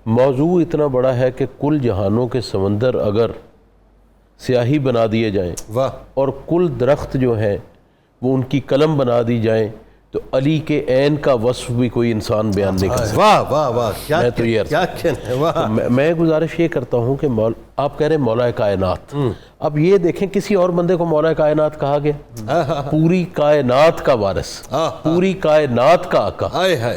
موضوع اتنا بڑا ہے کہ کل جہانوں کے سمندر اگر سیاہی بنا دیے جائیں واہ. اور کل درخت جو ہیں وہ ان کی قلم بنا دی جائیں تو علی کے عین کا وصف بھی کوئی انسان بیان نہیں کر سکتا. واہ واہ واہ. کیا میں تو یہ کیا کہنا ہے. واہ. میں گزارش یہ کرتا ہوں کہ آپ کہہ رہے ہیں مولا کائنات. اب یہ دیکھیں کسی اور بندے کو مولا کائنات کہا گیا؟ پوری کائنات کا وارث، پوری کائنات کا آقا.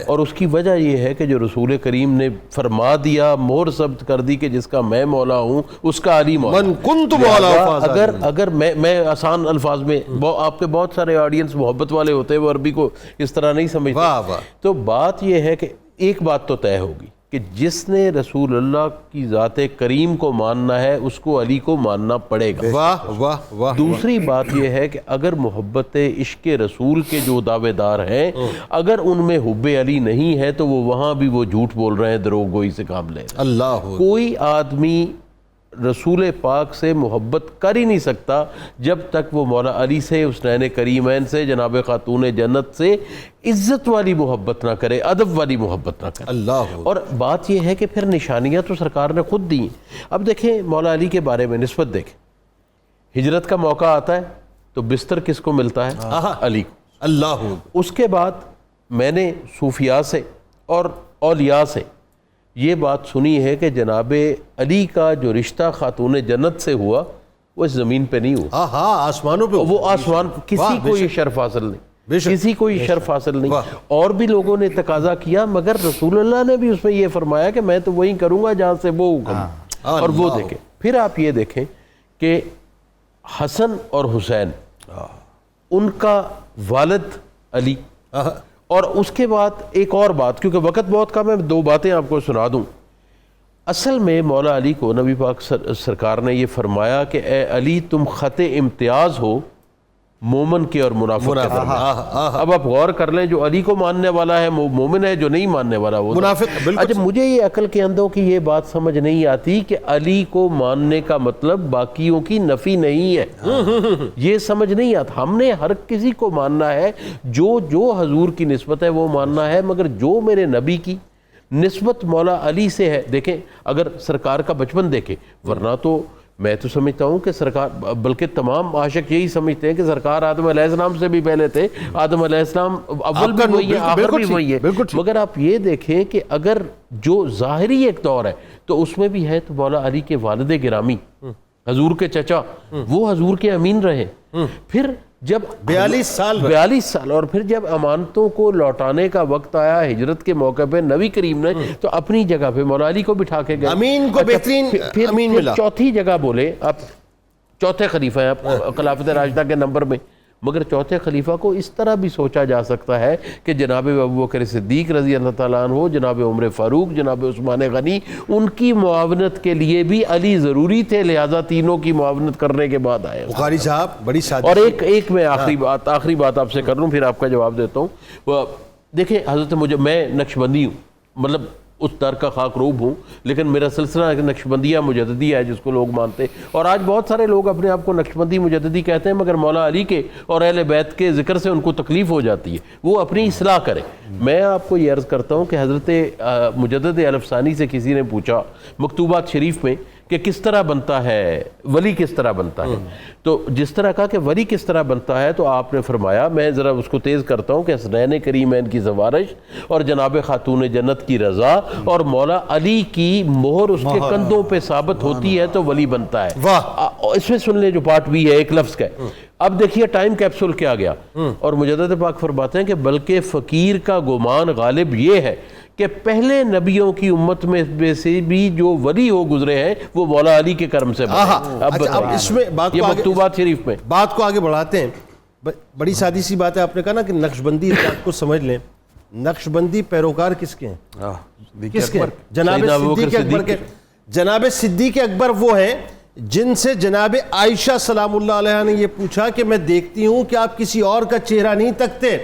اور اس کی وجہ یہ ہے کہ جو رسول کریم نے فرما دیا، مہر ثبت کر دی کہ جس کا میں مولا ہوں اس کا علی مولا. من کنت مولا. اگر میں آسان الفاظ میں، آپ کے بہت سارے آڈینس محبت والے ہوتے ہیں وہ عربی کو اس طرح نہیں سمجھتے، تو بات یہ ہے کہ ایک بات تو طے ہوگی کہ جس نے رسول اللہ کی ذات کریم کو ماننا ہے اس کو علی کو ماننا پڑے گا. واہ واہ واہ. دوسری بات یہ ہے کہ اگر محبت عشق رسول کے جو دعوے دار ہیں اگر ان میں حب علی نہیں ہے تو وہ وہاں بھی وہ جھوٹ بول رہے ہیں، دروغ گوئی سے کام لے رہے ہیں. اللہ. کوئی آدمی رسول پاک سے محبت کر ہی نہیں سکتا جب تک وہ مولا علی سے، حسنین کریمین سے، جناب خاتون جنت سے عزت والی محبت نہ کرے، ادب والی محبت نہ کرے. اللہ. اور بات یہ ہے کہ پھر نشانیاں تو سرکار نے خود دی. اب دیکھیں مولا علی کے بارے میں نسبت دیکھیں، ہجرت کا موقع آتا ہے تو بستر کس کو ملتا ہے؟ علی کو. اللہ. اس کے بعد میں نے صوفیاء سے اور اولیاء سے یہ بات سنی ہے کہ جناب علی کا جو رشتہ خاتون جنت سے ہوا وہ اس زمین پہ نہیں ہوا. ہاں آسمانوں پہ. وہ آسمان، کسی کو یہ شرف حاصل نہیں، کسی کو یہ شرف حاصل نہیں. اور بھی لوگوں نے تقاضا کیا مگر رسول اللہ نے بھی اس میں یہ فرمایا کہ میں تو وہی کروں گا جہاں سے وہ حکم. اور وہ دیکھیں پھر آپ یہ دیکھیں کہ حسن اور حسین ان کا والد علی. اور اس کے بعد ایک اور بات، کیونکہ وقت بہت کم ہے، دو باتیں آپ کو سنا دوں. اصل میں مولا علی کو نبی پاک سرکار نے یہ فرمایا کہ اے علی تم خط امتیاز ہو مومن کے اور منافق کے درمیان. اب آپ غور کر لیں، جو علی کو ماننے والا ہے مومن ہے، جو نہیں ماننے والا وہ منافق. اچھا مجھے یہ عقل کے اندوں کی یہ بات سمجھ نہیں آتی کہ علی کو ماننے کا مطلب باقیوں کی نفی نہیں ہے. یہ سمجھ نہیں آتا. ہم نے ہر کسی کو ماننا ہے، جو حضور کی نسبت ہے وہ ماننا ہے، مگر جو میرے نبی کی نسبت مولا علی سے ہے. دیکھیں اگر سرکار کا بچپن دیکھیں، ورنہ تو میں تو سمجھتا ہوں کہ سرکار، بلکہ تمام عاشق یہی سمجھتے ہیں کہ سرکار آدم علیہ السلام سے بھی پہلے تھے. آدم علیہ السلام اول بھی وہی ہے، آخر بھی وہی ہے. مگر آپ یہ دیکھیں کہ اگر جو ظاہری ایک دور ہے تو اس میں بھی ہے تو مولا علی کے والد گرامی حضور کے چچا وہ حضور کے امین رہے. پھر جب 42 سال اور پھر جب امانتوں کو لوٹانے کا وقت آیا ہجرت کے موقع پہ نبی کریم نے تو اپنی جگہ پہ مولا علی کو بٹھا کے گئے. امین کو بہترین امین ملا. چوتھی جگہ بولے آپ، چوتھے خلیفہ ہیں آپ خلافت راشدہ کے نمبر میں، مگر چوتھے خلیفہ کو اس طرح بھی سوچا جا سکتا ہے کہ جناب ابوبکر صدیق رضی اللہ تعالیٰ عنہ، جناب عمر فاروق، جناب عثمان غنی، ان کی معاونت کے لیے بھی علی ضروری تھے، لہٰذا تینوں کی معاونت کرنے کے بعد آئے. بخاری صاحب بڑی سادہ. اور ایک میں آخری بات آپ سے کر لوں پھر آپ کا جواب دیتا ہوں. دیکھیں حضرت میں نقشبندی ہوں، مطلب اس در کا خاک روب ہوں، لیکن میرا سلسلہ نقشبندیہ مجددیہ ہے جس کو لوگ مانتے. اور آج بہت سارے لوگ اپنے آپ کو نقشبندی مجددی کہتے ہیں، مگر مولا علی کے اور اہل بیت کے ذکر سے ان کو تکلیف ہو جاتی ہے، وہ اپنی اصلاح کرے. میں آپ کو یہ عرض کرتا ہوں کہ حضرت مجدد الفسانی سے کسی نے پوچھا مکتوبات شریف میں کہ کس طرح بنتا ہے ولی، کس طرح بنتا ہے، تو جس طرح کہا کہ ولی کس طرح بنتا ہے تو آپ نے فرمایا، میں ذرا اس کو تیز کرتا ہوں، کہ حسنین کریمین کی زوارش اور جناب خاتون جنت کی رضا اور مولا علی کی مہر اس کے کندھوں پہ ثابت ہوتی ہے تو ولی بنتا ہے. اس میں سن لیں جو پارٹ بھی ہے ایک لفظ کا ہے. اب دیکھیے ٹائم کیپسول کیا گیا، اور مجدد پاک فرماتے ہیں کہ بلکہ فقیر کا گمان غالب یہ ہے کہ پہلے نبیوں کی امت میں سے بھی جو ولی ہو گزرے ہیں وہ مولا علی کے کرم سے بنے. اب اس میں یہ مکتوبات شریف میں بات کو آگے بڑھاتے ہیں. بڑی سادی سی بات ہے، آپ نے کہا نا کہ نقشبندی بات کو سمجھ لیں. نقشبندی پیروکار کس کے ہیں؟ کس کے؟ جناب صدیق اکبر کے. جناب صدیق اکبر وہ ہیں جن سے جناب عائشہ سلام اللہ علیہ نے یہ پوچھا کہ میں دیکھتی ہوں کہ آپ کسی اور کا چہرہ نہیں تکتے،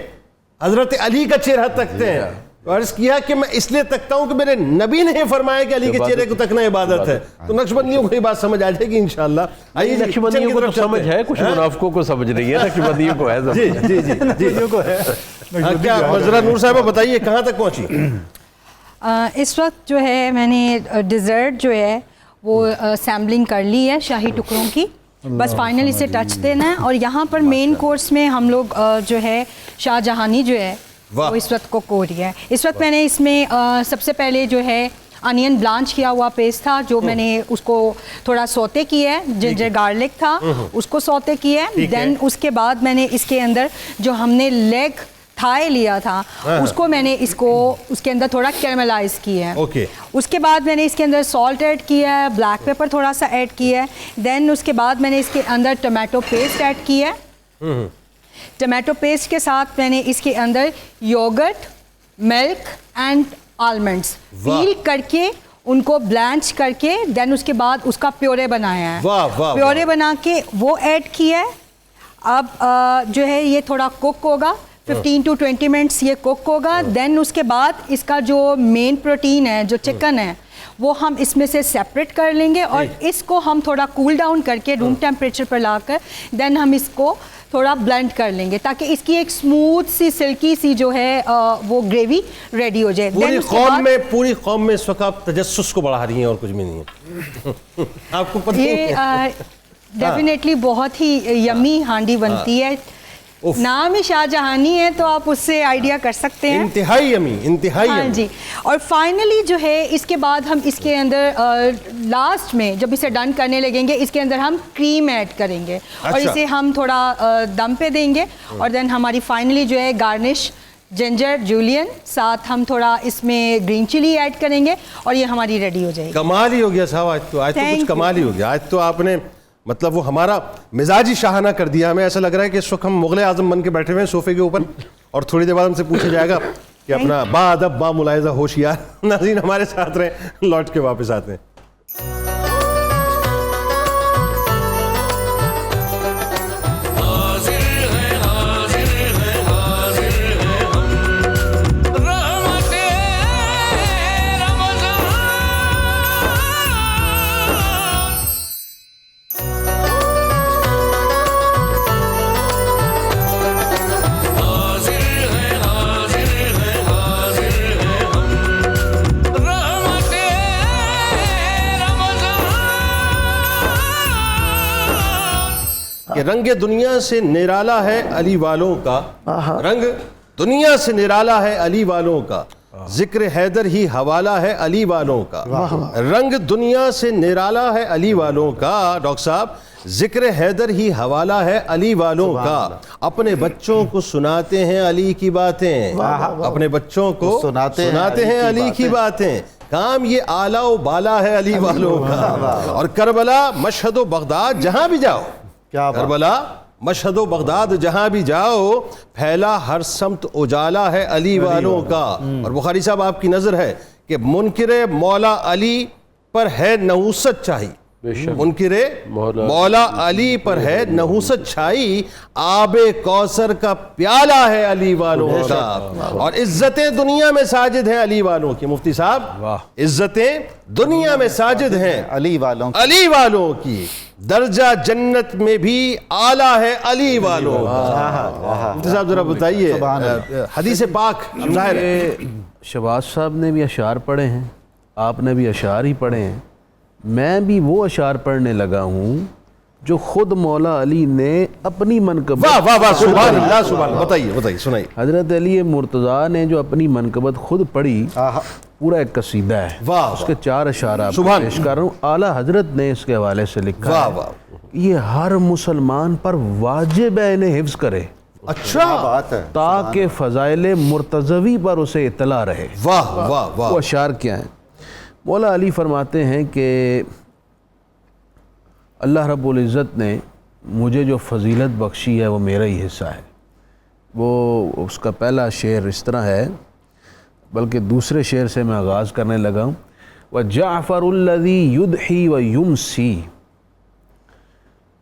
حضرت علی کا چہرہ تکتے ہیں. عرض کیا کہ میں اس لیے تکتا ہوں کہ میرے نبی نے فرمایا کہ علی کے چہرے کو تکنا عبادت ہے. تو نقشبندیوں کو یہ بات سمجھ آ جائے گی انشاءاللہ. آئیے نقشبندیوں کو تو سمجھ ہے, کچھ منافقوں کو سمجھ نہیں ہے, نقشبندیوں کو ہے. جی جی جی جی کو ہے. کیا ذرا نور صاحبہ بتائیے کہاں تک پہنچی؟ اس وقت جو ہے میں نے ڈیزرٹ جو ہے وہ سیمبلنگ کر لی ہے شاہی ٹکڑوں کی, بس فائنل اسے ٹچ دینا ہے. اور یہاں پر مین کورس میں ہم لوگ جو ہے شاہ جہانی جو ہے وہ اس وقت کوک ہو رہی ہے. اس وقت میں نے اس میں سب سے پہلے جو ہے انین بلانچ کیا ہوا پیسٹ تھا جو میں نے اس کو تھوڑا سوتے کیا ہے, جنجر گارلک تھا اس کو سوتے کیا ہے. دین اس کے بعد میں نے اس کے اندر جو ہم نے لیگ تھائے لیا تھا اس کو میں نے اس کے اندر تھوڑا کیرملائز کیا ہے. اس کے بعد میں نے اس کے اندر سالٹ ایڈ کیا ہے, بلیک پیپر تھوڑا سا ایڈ کیا ہے. دین اس کے بعد میں نے اس کے اندر ٹمیٹو پیسٹ ایڈ کیا ہے. ٹمیٹو پیسٹ کے ساتھ میں نے اس کے اندر یوگرٹ, ملک اینڈ آلمنڈس پیل کر کے ان کو بلانچ کر کے دین اس کے بعد اس کا پیورے بنایا ہے. پیورے بنا کے وہ ایڈ کیا ہے. اب جو ہے یہ تھوڑا کوک ہوگا, 15 to 20 منٹس یہ کوک ہوگا. دین اس کے بعد اس کا جو مین پروٹین ہے جو چکن ہے وہ ہم اس میں سے سیپریٹ کر لیں گے اور اس کو ہم تھوڑا کول ڈاؤن کر کے روم ٹیمپریچر پر لا کر دین ہم اس کو تھوڑا بلینڈ کر لیں گے تاکہ اس کی ایک اسموتھ سی سلکی سی جو ہے وہ گریوی ریڈی ہو جائے. پوری قوم میں اس وقت آپ تجسس کو بڑھا رہی ہیں اور کچھ بھی نہیں ہے. آپ کو پتہ ہے ڈیفینیٹلی بہت ہی یمی ہانڈی بنتی ہے. نام ہی شاہ جہانی ہے تو آپ اس سے آئیڈیا کر سکتے ہیں. انتہائی یمی, انتہائی ہاں جی. اور فائنلی جو ہے اس کے بعد ہم اس کے اندر لاسٹ میں جب اسے ڈن کرنے لگیں گے اس کے اندر ہم کریم ایڈ کریں گے اور اسے ہم تھوڑا دم پہ دیں گے. اور دین ہماری فائنلی جو ہے گارنش جنجر جولین, ساتھ ہم تھوڑا اس میں گرین چلی ایڈ کریں گے اور یہ ہماری ریڈی ہو جائے گی. کمال ہی ہو گیا صاحب, آج تو کچھ کمال ہی ہو گیا. آج تو آپ نے مطلب وہ ہمارا مزاج ہی شاہانہ کر دیا. ہمیں ایسا لگ رہا ہے کہ اس وقت ہم مغل اعظم بن کے بیٹھے ہوئے ہیں صوفے کے اوپر اور تھوڑی دیر بعد ہم سے پوچھا جائے گا کہ اپنا با ادب با ملاحظہ ہوشیار. ناظرین ہمارے ساتھ رہیں, لوٹ کے واپس آتے ہیں. کہ رنگ دنیا سے نرالا ہے علی والوں کا, رنگ دنیا سے نرالا ہے علی والوں کا, ذکر حیدر ہی حوالہ ہے علی والوں کا. رنگ دنیا سے نرالا ہے علی والوں کا. ڈاکٹر صاحب, ذکر حیدر ہی حوالہ ہے علی والوں کا. اپنے بچوں کو سناتے ہیں علی کی باتیں, اپنے بچوں کو سناتے ہیں علی کی باتیں. کام یہ اعلیٰ و بالا ہے علی والوں کا. اور کربلا مشہد و بغداد جہاں بھی جاؤ, کربلا مشہد و بغداد جہاں بھی جاؤ, پھیلا ہر سمت اجالا ہے علی والوں کا. اور بخاری صاحب آپ کی نظر ہے کہ منکر مولا علی پر ہے نحوست چھائی, منکر مولا علی پر ہے نحوست چھائی, آب کوثر کا پیالہ ہے علی والوں کا. اور عزتیں دنیا میں ساجد ہیں علی والوں کی. مفتی صاحب, عزتیں دنیا میں ساجد ہیں علی والوں کی, درجہ جنت میں بھی اعلیٰ ہے علی والوں کا. مفتی صاحب ذرا بتائیے, حدیث پاک ظاہر ہے شہباز صاحب نے بھی اشعار پڑھے ہیں, آپ نے بھی اشعار ہی پڑھے ہیں, میں بھی وہ اشعار پڑھنے لگا ہوں جو خود مولا علی نے اپنی منقبت. واہ واہ واہ, سبحان اللہ, سبحان اللہ. بتائیے سنائیے. حضرت علی مرتضیٰ نے جو اپنی منقبت خود پڑھی, پورا ایک قصیدہ ہے, اس کے 4 اشعار آپ پیش کر رہا ہوں. اعلیٰ حضرت نے اس کے حوالے سے لکھا ہے, یہ ہر مسلمان پر واجب ہے انہیں حفظ کرے, اچھا بات ہے, تاکہ فضائل مرتضوی پر اسے اطلاع رہے. واہ واہ واہ. وہ اشعار کیا ہیں؟ مولا علی فرماتے ہیں کہ اللہ رب العزت نے مجھے جو فضیلت بخشی ہے وہ میرا ہی حصہ ہے. وہ اس کا پہلا شعر اس طرح ہے, بلکہ دوسرے شعر سے میں آغاز کرنے لگا ہوں. وَجَعْفَرُ الَّذِي يُدْحِي وَيُمْسِي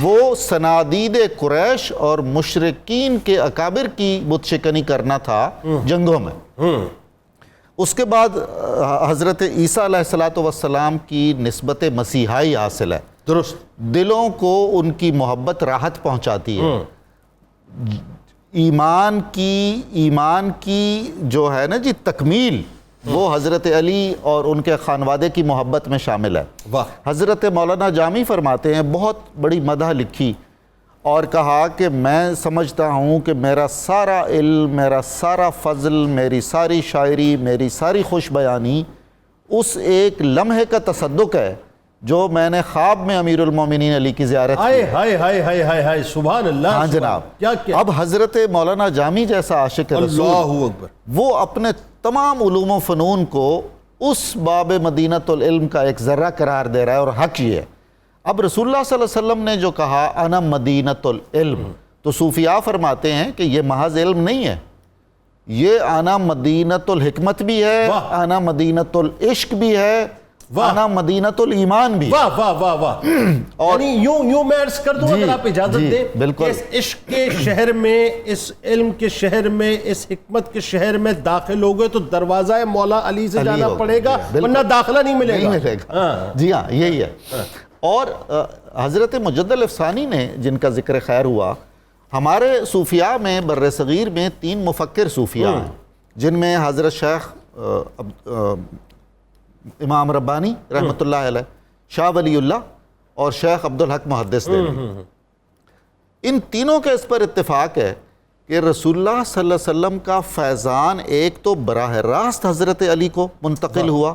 وہ صنادید قریش اور مشرکین کے اکابر کی بت شکنی کرنا تھا جنگوں میں۔ اس کے بعد حضرت عیسیٰ علیہ السلام کی نسبت مسیحائی حاصل ہے، درست، دلوں کو ان کی محبت راحت پہنچاتی ہے۔ ایمان کی جو ہے نا جی تکمیل، وہ حضرت علی اور ان کے خانوادے کی محبت میں شامل ہے۔ واہ، حضرت مولانا جامی فرماتے ہیں، بہت بڑی مدح لکھی اور کہا کہ میں سمجھتا ہوں کہ میرا سارا علم، میرا سارا فضل، میری ساری شاعری، میری ساری خوش بیانی اس ایک لمحے کا تصدق ہے جو میں نے خواب میں امیر المومنین علی کی زیارت کی۔ ہائے ہائے ہائے ہائے ہائے ہائے، سبحان اللہ۔ ہاں جناب، اب حضرت مولانا جامی جیسا عاشق رسول، اللہ اکبر، وہ اپنے تمام علوم و فنون کو اس باب مدینۃ العلم کا ایک ذرہ قرار دے رہا ہے، اور حق یہ ہے۔ اب رسول اللہ صلی اللہ علیہ وسلم نے جو کہا انا مدینۃ العلم، تو صوفیاء فرماتے ہیں کہ یہ محض علم نہیں ہے، یہ انا مدینۃ الحکمت بھی ہے، انا مدینۃ العشق بھی ہے، انا مدینۃ الایمان بھی۔ واہ واہ واہ واہ، یعنی یوں میں عرض کر دوں اگر آپ اجازت دیں، بالکل، اس عشق کے شہر میں، اس علم کے شہر میں، اس حکمت کے شہر میں داخل ہو گئے تو دروازہ مولا علی سے جانا پڑے گا، ورنہ داخلہ نہیں ملے گا۔ جی ہاں، یہی ہے۔ اور حضرت مجدد افسانی نے، جن کا ذکر خیر ہوا، ہمارے صوفیاء میں بر صغیر میں 3 مفکر صوفیاء ہیں، جن میں حضرت شیخ امام ربانی رحمۃ اللہ علیہ، شاہ ولی اللہ اور شیخ عبدالحق محدث دہلوی۔ ان تینوں کے اس پر اتفاق ہے کہ رسول اللہ صلی اللہ علیہ وسلم کا فیضان ایک تو براہ راست حضرت علی کو منتقل ہوا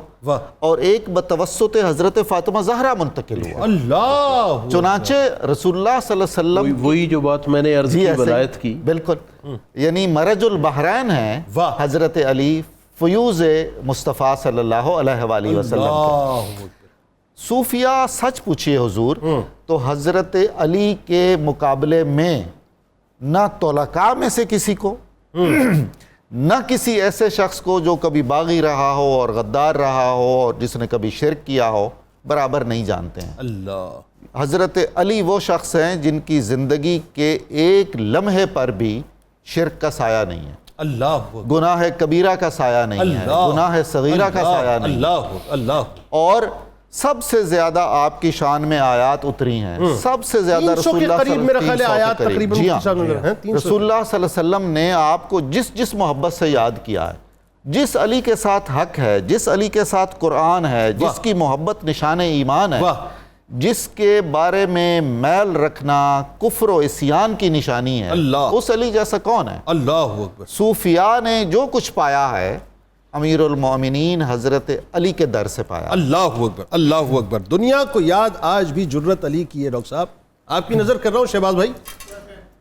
اور ایک بتوسط حضرت فاطمہ زہرا منتقل ہوا۔ اللہ، چنانچہ رسول اللہ صلی اللہ علیہ وسلم، وہی جو بات میں نے عرض کی ولایت کی، بالکل، یعنی مرج البحرین ہیں حضرت علی، فیوز مصطفیٰ صلی اللہ علیہ وآلہ وسلم کے۔ صوفیاء سچ پوچھئے حضور تو حضرت علی کے مقابلے میں نہ طلقاء میں سے کسی کو، نہ کسی ایسے شخص کو جو کبھی باغی رہا ہو اور غدار رہا ہو اور جس نے کبھی شرک کیا ہو، برابر نہیں جانتے ہیں۔ اللہ، حضرت علی وہ شخص ہیں جن کی زندگی کے ایک لمحے پر بھی شرک کا سایہ نہیں ہے، اللہ، گناہ کبیرہ کا سایہ نہیں ہے، گناہ صغیرہ کا سایہ نہیں ہے، اللہ، اور سب سے زیادہ آپ کی شان میں آیات اتری ہیں، سب سے زیادہ رسول اللہ صلی اللہ علیہ وسلم، رسول اللہ صلی اللہ علیہ وسلم نے آپ کو جس محبت سے یاد کیا ہے، جس علی کے ساتھ حق ہے، جس علی کے ساتھ قرآن ہے، جس کی محبت نشان ایمان ہے، جس کے بارے میں میل رکھنا کفر و عصیان کی نشانی ہے، اس علی جیسا کون ہے؟ اللہ اکبر۔ صوفیاء نے جو کچھ پایا ہے امیر المومنین حضرت علی کے در سے پایا۔ اللہ اکبر، اللہ اکبر۔ دنیا کو یاد آج بھی جرت علی کی ہے۔ ڈاکٹر صاحب آپ کی نظر کر رہا ہوں، شہباز بھائی،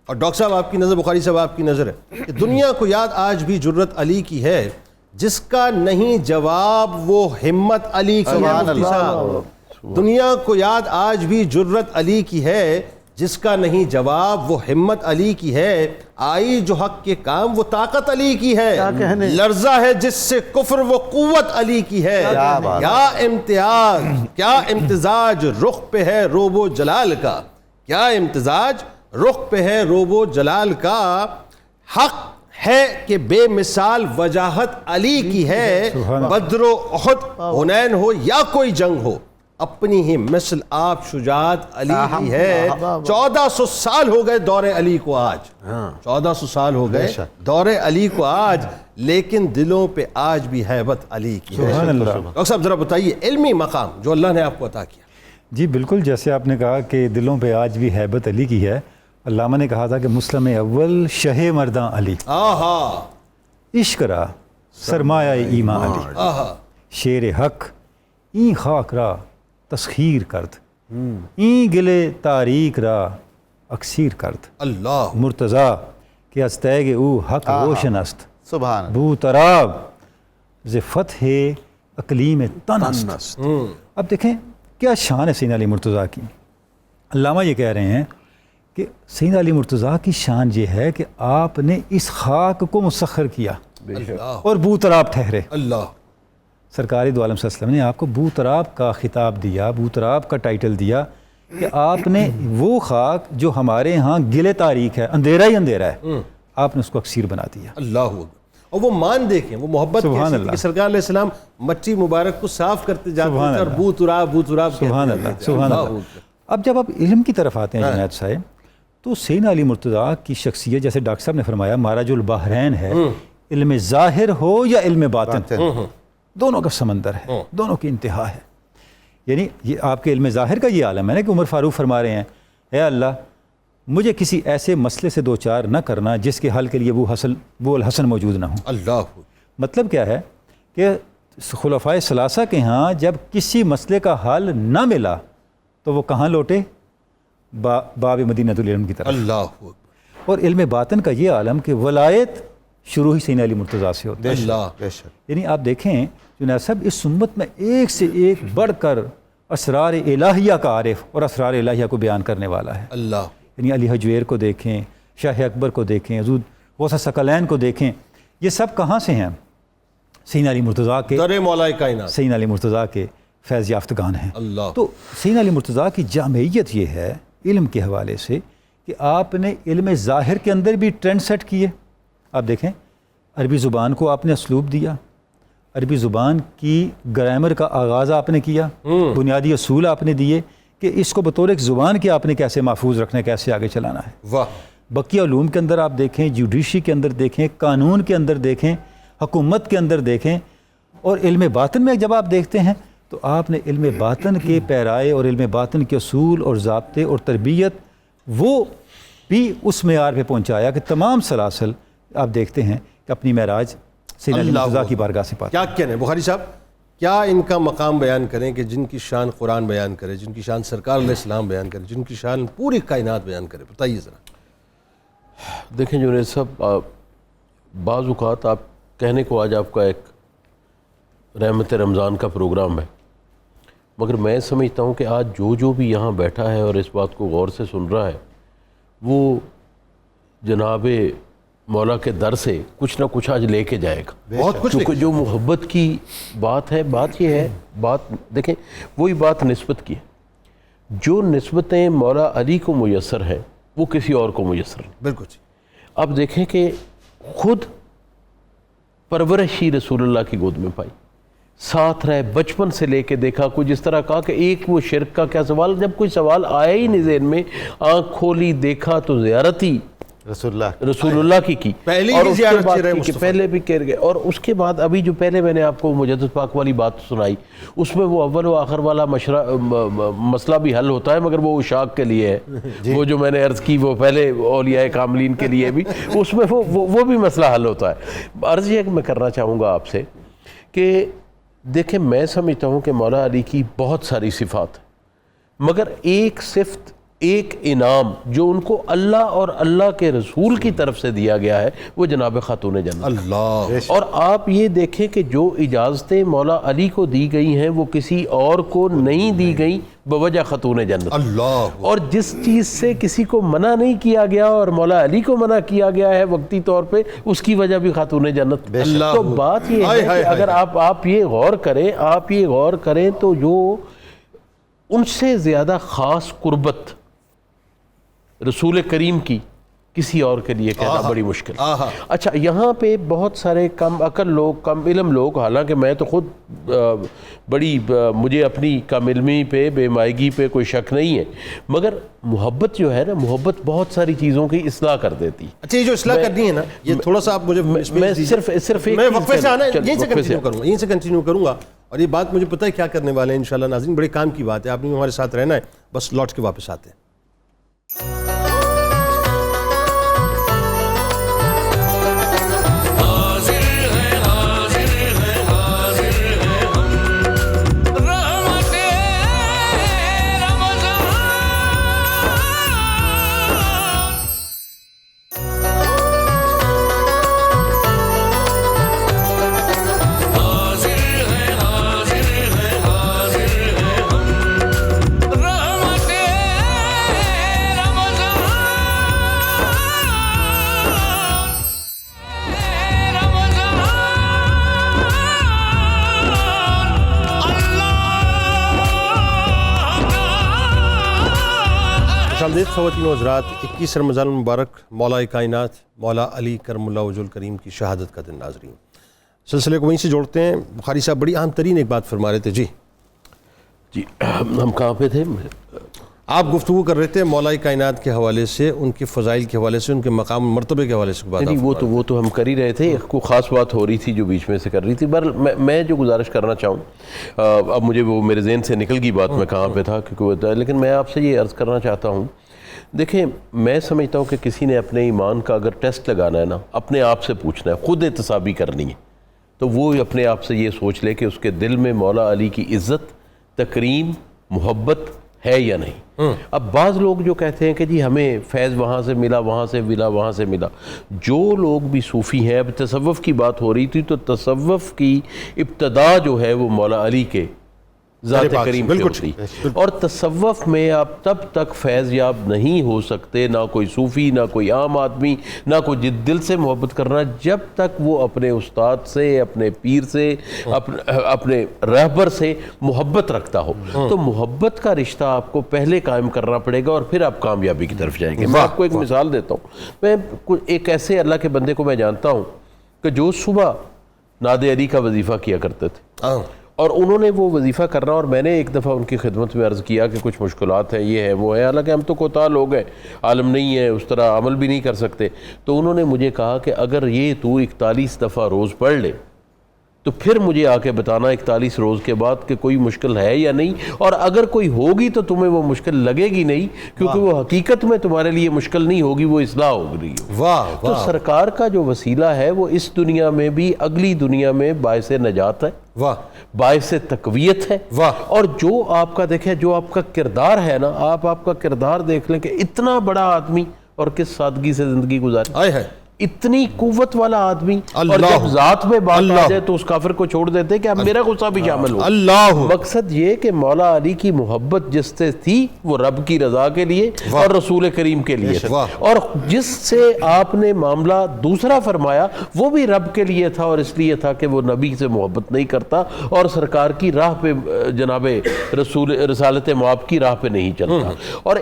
اور ڈاکٹر صاحب آپ کی نظر، بخاری صاحب آپ کی نظر ہے کہ دنیا کو یاد آج بھی جرت علی کی ہے، جس کا نہیں جواب وہ ہمت علی کی ہے۔ مفتی صاحب، دنیا کو یاد آج بھی جرت علی کی ہے، جس کا نہیں جواب وہ ہمت علی کی ہے۔ آئی جو حق کے کام وہ طاقت علی کی ہے، لرزہ ہے جس سے کفر وہ قوت علی کی ہے۔ کیا امتیاز، کیا امتزاج رخ پہ ہے روب و جلال کا، کیا امتزاج رخ پہ ہے روب و جلال کا۔ حق ہے کہ بے مثال وجاہت علی کی ہے، بدر و احد حنین ہو یا کوئی جنگ ہو، اپنی ہی مثل آپ شجاعت علی کی ہے۔ 1400 سال ہو گئے دور علی کو آج، 1400 سال ہو گئے دور علی کو آج، لیکن دلوں پہ آج بھی ہیبت علی کی ہے۔ ڈاکٹر صاحب ذرا بتائیے علمی مقام جو اللہ نے آپ کو عطا کیا۔ جی بالکل، جیسے آپ نے کہا کہ دلوں پہ آج بھی ہیبت علی کی ہے، علامہ نے کہا تھا کہ مسلم اول شہ مرداں علی، عشق را سرمایہ ایمان علی، شیر حق این خاک را تسخیر کرد، این گلے تاریک را اکسیر کرد، اللہ مرتضی کہ از تیگ او حق روشن است، سبحان بو تراب ز فتح اقلیم تن است۔ اب دیکھیں کیا شان ہے سیدنا علی مرتضیٰ کی۔ علامہ یہ کہہ رہے ہیں کہ سیدنا علی مرتضیٰ کی شان یہ ہے کہ آپ نے اس خاک کو مسخر کیا اور بو تراب ٹھہرے۔ اللہ، سرکار دو عالم صلی اللہ علیہ وسلم نے آپ کو بو تراب کا خطاب دیا، بو تراب کا ٹائٹل دیا کہ آپ نے وہ خاک جو ہمارے ہاں گلے تاریک ہے، اندھیرا ہی اندھیرا ہے، آپ نے اس کو اکسیر بنا دیا. اللہ اکبر. اور وہ مان دیکھیں، وہ محبت سبحان اللہ. کہ سرکار علیہ السلام مٹی مبارک کو صاف کرتے جاتے تھے اور بو تراب سبحان اللہ سبحان اللہ. اب جب آپ علم کی طرف آتے ہیں جنید صاحب، تو سیدنا علی مرتضیٰ کی شخصیت، جیسے ڈاکٹر صاحب نے فرمایا ماراج البحرین ہے، علم ظاہر ہو یا علم باطن، دونوں کا سمندر ہے، دونوں کی انتہا ہے. یعنی یہ آپ کے علم ظاہر کا یہ عالم ہے نا کہ عمر فاروق فرما رہے ہیں اے اللہ مجھے کسی ایسے مسئلے سے دو چار نہ کرنا جس کے حل کے لیے وہ الحسن موجود نہ ہوں. اللہ. مطلب کیا ہے کہ خلفائے ثلاثہ کے ہاں جب کسی مسئلے کا حل نہ ملا تو وہ کہاں لوٹے؟ باب مدینۃ العلم کی طرف. اللہ. اور علم باطن کا یہ عالم کہ ولایت شروع ہی سیدنا علی مرتضیٰ سے ہوتی ہے. اللہ. یعنی آپ دیکھیں جنید صاحب اس امت میں ایک سے ایک بڑھ کر اسرار الہیہ کا عارف اور اسرار الہیہ کو بیان کرنے والا ہے. اللہ. یعنی علی حجویر کو دیکھیں، شاہ اکبر کو دیکھیں، حضور غوث ثقلین کو دیکھیں، یہ سب کہاں سے ہیں؟ سیدنا علی مرتضیٰ کے در مولا کائنات، سیدنا علی مرتضیٰ کے فیض یافتگان ہیں. اللہ. تو سیدنا علی مرتضیٰ کی جامعیت یہ ہے علم کے حوالے سے کہ آپ نے علم ظاہر کے اندر بھی ٹرینڈ سیٹ کیے. آپ دیکھیں عربی زبان کو آپ نے اسلوب دیا، عربی زبان کی گرامر کا آغاز آپ نے کیا، بنیادی اصول آپ نے دیے کہ اس کو بطور ایک زبان کے آپ نے کیسے محفوظ رکھنا ہے، کیسے آگے چلانا ہے. واہ. بقیہ علوم کے اندر آپ دیکھیں، جوڈیشری کے اندر دیکھیں، قانون کے اندر دیکھیں، حکومت کے اندر دیکھیں، اور علم باطن میں جب آپ دیکھتے ہیں تو آپ نے علم باطن کے پیرائے اور علم باطن کے اصول اور ضابطے اور تربیت وہ بھی اس معیار پہ پہنچایا کہ تمام سلاسل آپ دیکھتے ہیں کہ اپنی معراج سیدنا علی مرتضیٰ کی بارگاہ سے پاتے. کیا کہنے بخاری صاحب، کیا ان کا مقام بیان کریں کہ جن کی شان قرآن بیان کرے، جن کی شان سرکار علیہ السلام بیان کرے، جن کی شان پوری کائنات بیان کرے؟ بتائیے ذرا. دیکھیں جنید صاحب، بعض اوقات آپ کہنے کو آج آپ کا ایک رحمت رمضان کا پروگرام ہے، مگر میں سمجھتا ہوں کہ آج جو بھی یہاں بیٹھا ہے اور اس بات کو غور سے سن رہا ہے وہ جناب مولا کے در سے کچھ نہ کچھ آج لے کے جائے گا. بہت کچھ. کیونکہ جو محبت کی بات ہے، بات یہ ہے، بات دیکھیں وہی بات نسبت کی ہے. جو نسبتیں مولا علی کو میسر ہیں وہ کسی اور کو میسر نہیں. بالکل. اب دیکھیں کہ خود پرورش ہی رسول اللہ کی گود میں پائی، ساتھ رہے بچپن سے لے کے دیکھا. کچھ اس طرح کہا کہ ایک وہ شرک کا کیا سوال، جب کوئی سوال آیا ہی نہیں ذہن میں، آنکھ کھولی دیکھا تو زیارت ہی رسول اللہ کی پہلی اور اس کے زیارت بعد چہرہ کی کہ پہلے بھی کہہ گئے. اور اس کے بعد ابھی جو پہلے میں نے آپ کو مجدد پاک والی بات سنائی، اس میں وہ اول و آخر والا مسئلہ بھی حل ہوتا ہے، مگر وہ اشاق کے لیے ہے. وہ جو میں نے عرض کی وہ پہلے اولیاء کاملین کے لیے بھی اس میں وہ بھی مسئلہ حل ہوتا ہے. عرض یہ کہ میں کرنا چاہوں گا آپ سے کہ دیکھیں میں سمجھتا ہوں کہ مولا علی کی بہت ساری صفات ہیں، مگر ایک صفت، ایک انعام جو ان کو اللہ اور اللہ کے رسول کی طرف سے دیا گیا ہے وہ جناب خاتون جنت. اللہ. اور آپ یہ دیکھیں کہ جو اجازتیں مولا علی کو دی گئی ہیں وہ کسی اور کو نہیں دی گئیں بوجہ خاتون جنت. اللہ. اور جس چیز سے کسی کو منع نہیں کیا گیا اور مولا علی کو منع کیا گیا ہے وقتی طور پہ، اس کی وجہ بھی خاتون جنت. تو بات یہ ہے کہ اگر آپ یہ غور کریں تو جو ان سے زیادہ خاص قربت رسول کریم کی کسی اور کے لیے کہنا بڑی مشکل. اچھا یہاں پہ بہت سارے کم عقل لوگ، کم علم لوگ، حالانکہ میں تو خود مجھے اپنی کم علمی پہ، بے مائگی پہ کوئی شک نہیں ہے، مگر محبت جو ہے نا، محبت بہت ساری چیزوں کی اصلاح کر دیتی. اچھا یہ جو اصلاح کرنی ہے نا، یہ تھوڑا سا آپ مجھے میں صرف ایک میں وقفے سے آنا یہیں سے کنٹینیو کروں گا. اور یہ بات مجھے پتہ ہے کیا کرنے والے ہیں انشاءاللہ. ناظرین بڑے کام کی بات ہے، آپ نے ہمارے ساتھ رہنا ہے، بس لوٹ کے واپس آتے ہیں. رحمت خوش آمدید خواتین و حضرات. 21 رمضان المبارک مولا کائنات مولا علی کرم اللہ وجہ الکریم کی شہادت کا دن. ناظرین سلسلے کو وہیں سے جوڑتے ہیں. بخاری صاحب بڑی اہم ترین ایک بات فرما رہے تھے. جی ہم کہاں پہ تھے؟ آپ گفتگو کر رہے تھے مولا کائنات کے حوالے سے, ان کے فضائل کے حوالے سے, ان کے مقام مرتبے کے حوالے سے بات. نہیں وہ تو ہم کر ہی رہے تھے. ایک کو خاص بات ہو رہی تھی جو بیچ میں سے کر رہی تھی. میں جو گزارش کرنا چاہوں, اب مجھے وہ میرے ذہن سے نکل گئی بات میں کہاں پہ تھا کیونکہ, لیکن میں آپ سے یہ عرض کرنا چاہتا ہوں. دیکھیں میں سمجھتا ہوں کہ کسی نے اپنے ایمان کا اگر ٹیسٹ لگانا ہے نا, اپنے آپ سے پوچھنا ہے, خود احتسابی کرنی ہے, تو وہ اپنے آپ سے یہ سوچ لے کہ اس کے دل میں مولا علی کی عزت, تکریم, محبت ہے یا نہیں. اب بعض لوگ جو کہتے ہیں کہ جی ہمیں فیض وہاں سے ملا, وہاں سے ملا, وہاں سے ملا. جو لوگ بھی صوفی ہیں, اب تصوف کی بات ہو رہی تھی تو تصوف کی ابتدا جو ہے وہ مولا علی کے ذات کریم سے ہوتی. اور تصوف میں آپ تب تک فیض یاب نہیں ہو سکتے, نہ کوئی صوفی, نہ کوئی عام آدمی, نہ کوئی دل سے محبت کرنا, جب تک وہ اپنے استاد سے, اپنے پیر سے, اپنے رہبر سے محبت رکھتا ہو. تو محبت کا رشتہ آپ کو پہلے قائم کرنا پڑے گا اور پھر آپ کامیابی کی طرف جائیں گے. میں آپ کو ایک مثال دیتا ہوں. میں ایک ایسے اللہ کے بندے کو میں جانتا ہوں کہ جو صبح ناد علی کا وظیفہ کیا کرتے تھے, اور انہوں نے وہ وظیفہ کرنا, اور میں نے ایک دفعہ ان کی خدمت میں عرض کیا کہ کچھ مشکلات ہیں, یہ ہے وہ ہے, حالانکہ ہم تو کوتاہ لوگ ہیں, عالم نہیں ہے, اس طرح عمل بھی نہیں کر سکتے. تو انہوں نے مجھے کہا کہ اگر یہ تو 41 دفعہ روز پڑھ لے تو پھر مجھے آ کے بتانا 41 روز کے بعد کہ کوئی مشکل ہے یا نہیں, اور اگر کوئی ہوگی تو تمہیں وہ مشکل لگے گی نہیں, کیونکہ وہ حقیقت میں تمہارے لیے مشکل نہیں ہوگی, وہ اصلاح ہو رہی ہے. تو سرکار کا جو وسیلہ ہے وہ اس دنیا میں بھی اگلی دنیا میں باعث نجات ہے, باعث تقویت ہے. اور جو آپ کا دیکھیں, جو آپ کا کردار ہے نا, آپ کا کردار دیکھ لیں کہ اتنا بڑا آدمی اور کس سادگی سے زندگی گزاری, اتنی قوت والا آدمی, اور جب ذات میں بات آ جائے تو اس کافر کو چھوڑ دیتے کہ اب میرا غصہ بھی شامل ہو. مقصد یہ کہ مولا علی کی محبت جس سے تھی وہ رب کی رضا کے لیے اور رسول کریم کے لیے تھی, اور جس سے آپ نے معاملہ دوسرا فرمایا وہ بھی رب کے لیے تھا, اور اس لیے تھا کہ وہ نبی سے محبت نہیں کرتا اور سرکار کی راہ پہ, جناب رسالت مآب کی راہ پہ نہیں چلتا. اور